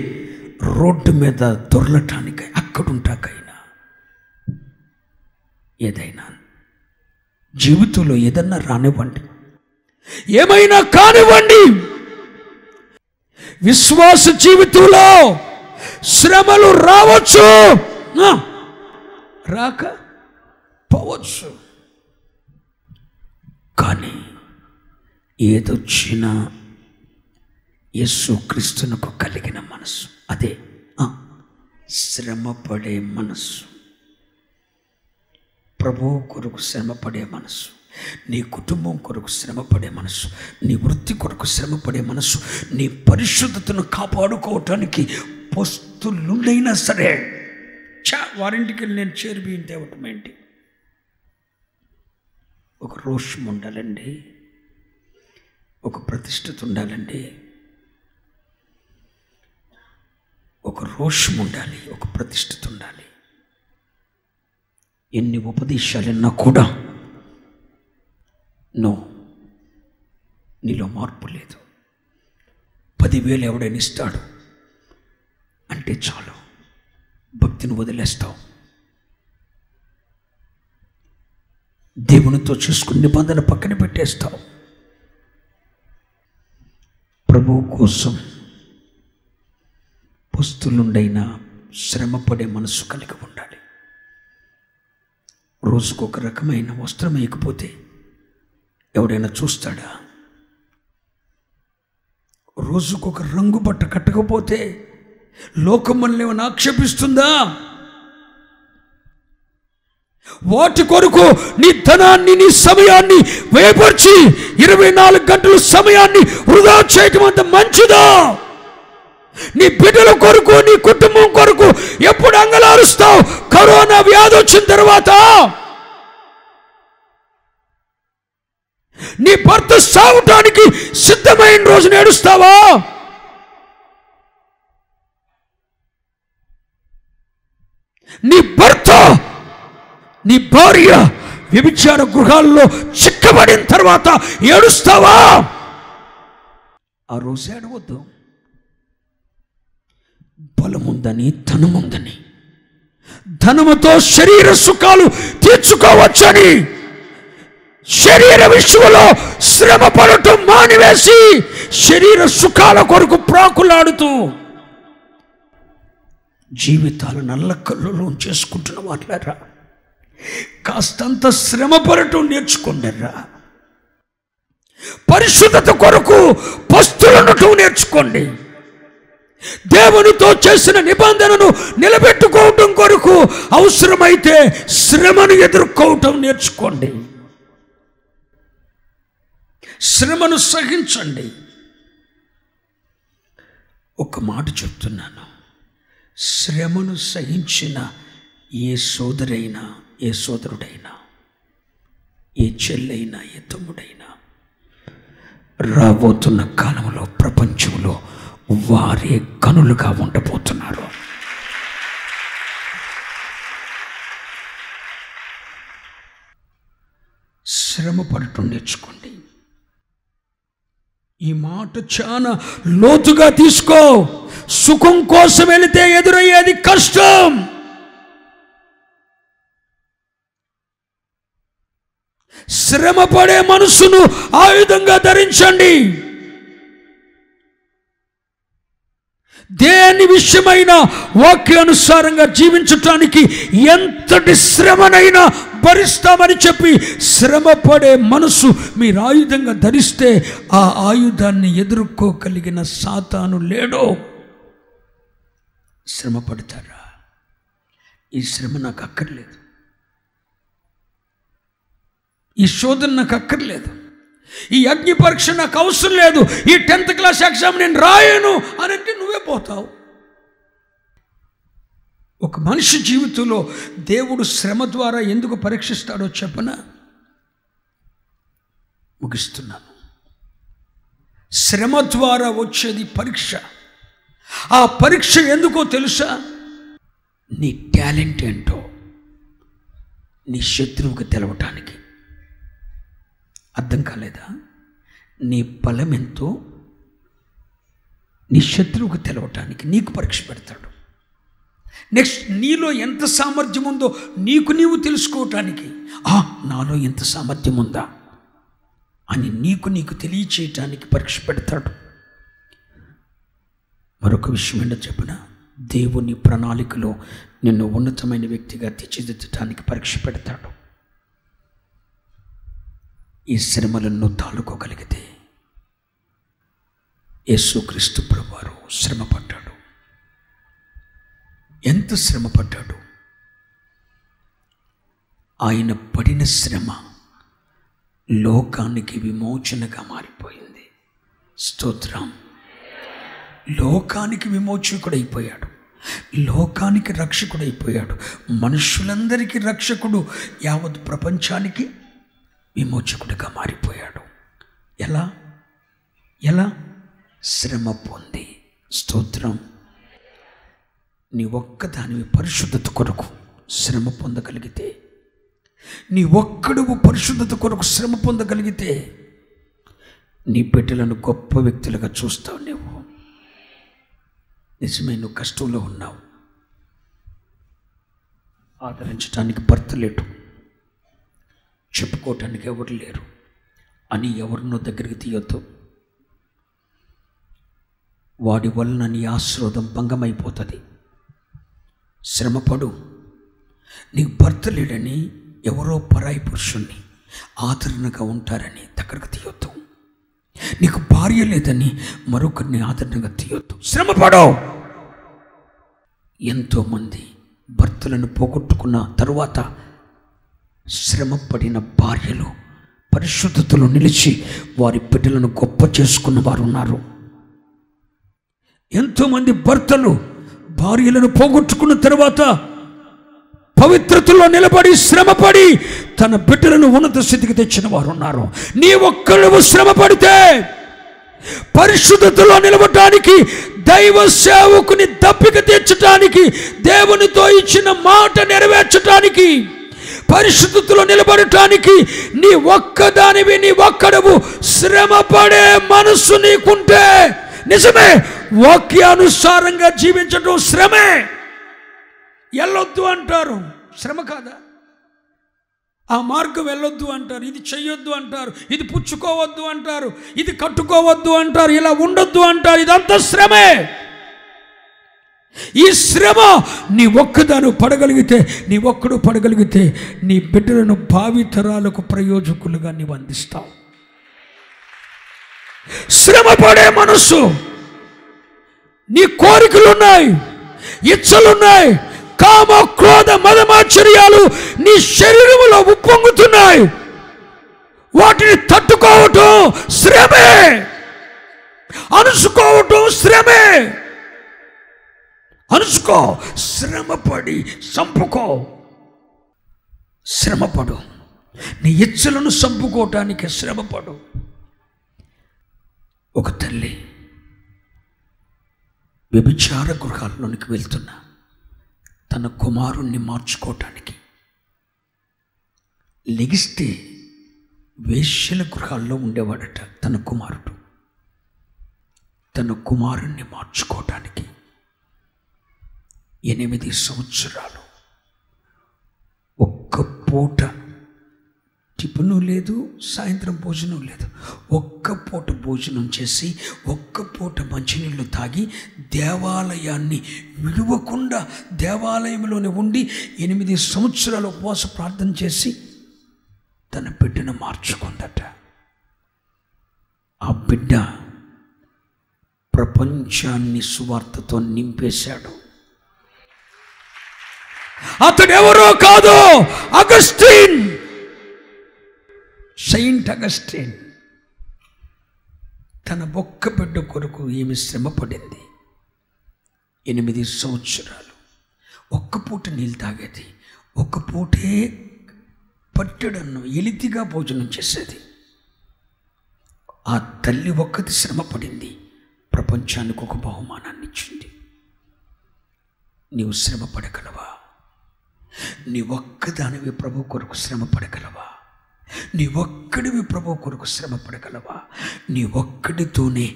రోడ్డు మీద దొరలటానికి, అక్కడ ఉంటాకైనా, ఏదైనా జీవితంలో ఏదన్నా రానివ్వండి, ఏమైనా కానివ్వండి, విశ్వాస జీవితంలో శ్రమలు రావచ్చు, రాక పోవచ్చు. కానీ ఏదొచ్చినా యేసుక్రీస్తునకు కలిగిన మనసు, అదే శ్రమపడే మనసు. ప్రభువు కొరకు శ్రమపడే మనసు, నీ కుటుంబం కొరకు శ్రమపడే మనసు, నీ వృత్తి కొరకు శ్రమపడే మనసు, నీ పరిశుద్ధతను కాపాడుకోవటానికి పస్తులుండైనా సరే వారింటికి వెళ్ళి నేను చేరి బియ్యం తేవటం ఏంటి? ఒక రోషం ఉండాలండి, ఒక ప్రతిష్టత ఉండాలండి, ఒక రోషం ఉండాలి, ఒక ప్రతిష్టత ఉండాలి. ఎన్ని ఉపదేశాలన్నా కూడా నీలో మార్పు లేదు. 10,000 ఎవడైనా ఇస్తాడు అంటే చాలు, భక్తిని వదిలేస్తావు, దేవునితో చేసుకుని నిబంధన పక్కన పెట్టేస్తావు. ప్రభువు కోసం పస్తులుండైనా శ్రమపడే మనసు కలిగి ఉండాలి. రోజుకు ఒక రకమైన వస్త్రం వేయకపోతే ఎవడైనా చూస్తాడా? రోజుకొక రంగు బట్ట కట్టకపోతే లోకం మనల్ని ఏమైనా ఆక్షేపిస్తుందా? వాటి కొరకు నీ ధనాన్ని, నీ సమయాన్ని వ్యయపరిచి 24 గంటల సమయాన్ని వృధా చేయటం అంత మంచిదా? నీ బిడ్డల కొరకు, నీ కుటుంబం కొరకు ఎప్పుడు అంగలారుస్తావు? కరోనా వ్యాధి వచ్చిన తర్వాత, నీ భర్త సావటానికి సిద్ధమైన రోజు ఏడుస్తావా? నీ భర్త, నీ భార్య వ్యభిచార గృహాల్లో చిక్కబడిన తర్వాత ఏడుస్తావా? ఆ రోజు ఏడవద్దు. బలముందని, ధనముందని, ధనముతో శరీర సుఖాలు తీర్చుకోవచ్చని శరీర విషయంలో శ్రమ పడటం మానివేసి శరీర సుఖాల కొరకు ప్రాకులాడుతూ జీవితాలు నల్లకల్లులో చేసుకుంటున్న వాట్లరా, కాస్తంత శ్రమ పడటం నేర్చుకోండిరా. పరిశుద్ధత కొరకు పస్తులుండటం నేర్చుకోండి. దేవునితో చేసిన నిబంధనను నిలబెట్టుకోవటం కొరకు అవసరమైతే శ్రమను ఎదుర్కోవటం నేర్చుకోండి. శ్రమను సహించండి. ఒక మాట చెప్తున్నాను, శ్రమను సహించిన ఏ సోదరైనా, ఏ సోదరుడైనా, ఏ చెల్లైనా, ఏ తమ్ముడైనా రాబోతున్న కాలంలో ప్రపంచంలో వారే కనులుగా ఉండబోతున్నారు. శ్రమ పడటం నేర్చుకోండి. ఈ మాట చాలా లోతుగా తీసుకో. సుఖం కోసం వెళితే ఎదురయ్యేది కష్టం. శ్రమ పడే మనసును ఆయుధంగా ధరించండి. దేని విషయమైన వాక్యానుసారంగా జీవించటానికి ఎంతటి శ్రమనైనా భరిస్తామని చెప్పి శ్రమ పడే మనసు మీరు ఆయుధంగా ధరిస్తే ఆ ఆయుధాన్ని ఎదుర్కోగలిగిన సాతాను లేడో. శ్రమ పడతారా? ఈ శ్రమ నాకు అక్కర్లేదు, ఈ శోధన నాకు అక్కర్లేదు, ఈ అగ్ని పరీక్ష నాకు అవసరం లేదు, ఈ 10th క్లాస్ ఎగ్జామ్ నేను రాయను అని అంటే నువ్వే పోతావు. ఒక మనిషి జీవితంలో దేవుడు శ్రమ ద్వారా ఎందుకు పరీక్షిస్తాడో చెప్పనా? ముగిస్తున్నాను. శ్రమ ద్వారా వచ్చేది పరీక్ష. ఆ పరీక్ష ఎందుకో తెలుసా? నీ టాలెంట్ ఏంటో నీ శత్రువుకి తెలవటానికి. అర్థం కాలేదా? నీ బలం ఎంతో నీ శత్రువుకు తెలవటానికి నీకు పరీక్ష పెడతాడు. నెక్స్ట్ నీలో ఎంత సామర్థ్యం ఉందో నీకు నీవు తెలుసుకోవటానికి, నాలో ఎంత సామర్థ్యం ఉందా అని నీకు తెలియచేయటానికి పరీక్ష పెడతాడు. మరొక విషయం ఏంటో చెప్పిన, దేవుని ప్రణాళికలో నిన్ను ఉన్నతమైన వ్యక్తిగా తీర్చిదిద్దటానికి పరీక్ష పెడతాడు. ఈ శ్రమలను తాళుకోగలిగితే, యేసుక్రీస్తు ప్రభువారు శ్రమ పడ్డాడు. ఎంత శ్రమ పడ్డాడు? ఆయన పడిన శ్రమ లోకానికి విమోచనగా మారిపోయింది. స్తోత్రం. లోకానికి విమోచకుడైపోయాడు, లోకానికి రక్షకుడైపోయాడు, మనుషులందరికీ రక్షకుడు, యావత్ ప్రపంచానికి విమోచకుడిగా మారిపోయాడు. ఎలా? శ్రమ పొంది. స్తోత్రం. నీ ఒక్కదానివి పరిశుద్ధత కొరకు శ్రమ పొందగలిగితే, నీ ఒక్కడువు పరిశుద్ధత కొరకు శ్రమ పొందగలిగితే నీ బిడ్డలను గొప్ప వ్యక్తులుగా చూస్తావు. నువ్వు నిజమే, నువ్వు కష్టంలో ఉన్నావు, ఆదరించడానికి భర్త లేడు, చెప్పుకోవటానికి ఎవరు లేరు అని ఎవరినో దగ్గరికి తీయొద్దు. వాడి వలన నీ ఆశీర్వాదం భంగమైపోతుంది. శ్రమపడు. నీకు భర్త లేడని ఎవరో పరాయి పురుషుణ్ణి ఆదరణగా ఉంటారని దగ్గరకు తీయొద్దు. నీకు భార్య లేదని మరొకరిని ఆదరణగా తీయొద్దు. శ్రమపడు. ఎంతోమంది భర్తలను పోగొట్టుకున్న తరువాత శ్రమపడిన భార్యలు పరిశుద్ధతలో నిలిచి వారి బిడ్డలను గొప్ప చేసుకున్న వారు ఉన్నారు. ఎంతోమంది భర్తలు భార్యలను పోగొట్టుకున్న తరువాత పవిత్రతలో నిలబడి శ్రమపడి తన బిడ్డలను ఉన్నత స్థితికి తెచ్చిన వారు ఉన్నారు. నీ ఒక్కళ్ళు శ్రమపడితే పరిశుద్ధతలో నిలబడటానికి, దైవ సేవకుని దప్పిక తీర్చడానికి, దేవునితో ఇచ్చిన మాట నెరవేర్చడానికి, పరిశుద్ధతలో నిలబడటానికి నీ ఒక్కదానివి, నీ ఒక్కడవు శ్రమపడే మనస్సు నీకుంటే నిజమే, వాక్యానుసారంగా జీవించడం శ్రమే. వెళ్ళొద్దు అంటారు, శ్రమ కాదా? ఆ మార్గం వెళ్ళొద్దు అంటారు, ఇది చెయ్యొద్దు అంటారు, ఇది పుచ్చుకోవద్దు అంటారు, ఇది కట్టుకోవద్దు అంటారు, ఇలా ఉండొద్దు అంటారు. ఇదంతా శ్రమే. ఈ శ్రమ నీ ఒక్కదాను పడగలిగితే, నీ ఒక్కడు పడగలిగితే నీ బిడ్డలను భావితరాలకు ప్రయోజకులుగా నీవు అందిస్తావు. శ్రమ పడే మనస్సు. నీ కోరికలున్నాయి, ఇచ్చలున్నాయి, కామ క్రోధ మదమాశ్చర్యాలు నీ శరీరంలో ఉప్పొంగుతున్నాయి. వాటిని తట్టుకోవటం శ్రమే, అణుచుకోవటం శ్రమే. అణుచుకో, శ్రమపడి చంపుకో. శ్రమపడు. నీ ఇచ్చలను చంపుకోవటానికి శ్రమపడు. ఒక తల్లి వ్యభిచార గృహాల్లోనికి వెళ్తున్నా తన కుమారుణ్ణి మార్చుకోవటానికి లెగిస్తే వేశ్యల గృహాల్లో ఉండేవాడట తన కుమారుడు. తన కుమారుణ్ణి మార్చుకోవటానికి 8 సంవత్సరాలు ఒక్క పూట టిఫిను లేదు, సాయంత్రం భోజనం లేదు. ఒక్క పూట భోజనం చేసి ఒక్క పూట మంచినీళ్ళు తాగి దేవాలయాన్ని విడవకుండా దేవాలయంలోనే ఉండి 8 సంవత్సరాలు ఉపవాస ప్రార్థన చేసి తన బిడ్డను మార్చుకుందట. ఆ బిడ్డ ప్రపంచాన్ని సువార్తతో నింపేశాడు. అతడెవరో కాదు, అగస్టిన్, సెయింట్ అగస్టిన్. తన ఒక్క బిడ్డ కొరకు ఏమి శ్రమ పడింది. 8 సంవత్సరాలు ఒక్క పూట నీళ్ళు తాగేది, ఒక్క పూటే పట్టెడన్నం ఎలితిగా భోజనం చేసేది. ఆ తల్లి ఒక్కటి శ్రమ పడింది, ప్రపంచానికి ఒక బహుమానాన్ని ఇచ్చింది. నీవు శ్రమ పడగలవా? నీ ఒక్కదానివి ప్రభు కొరకు శ్రమ పడగలవా? నీ ఒక్కడివి ప్రభు కొరకు శ్రమ పడగలవా? నీ ఒక్కడితోనే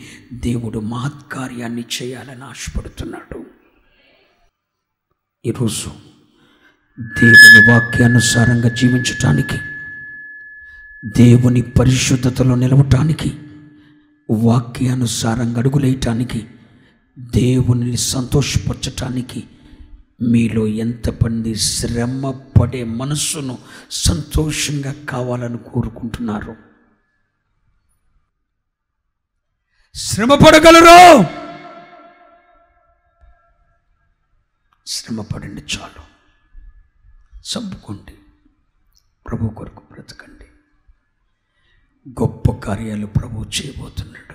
దేవుడు మహత్కార్యాన్ని చేయాలని ఆశపడుతున్నాడు. ఈరోజు దేవుని వాక్యానుసారంగా జీవించటానికి, దేవుని పరిశుద్ధతలో నిలవటానికి, వాక్యానుసారంగా అడుగులేయటానికి, దేవుని సంతోషపరచటానికి మీలో ఎంతమంది శ్రమ పడే మనస్సును సంతోషంగా కావాలని కోరుకుంటున్నారు? శ్రమ పడగలరు? శ్రమ పడండి చాలు. చంపుకోండి, ప్రభు కొరకు బ్రతకండి. గొప్ప కార్యాలు ప్రభు చేయబోతున్నాడు.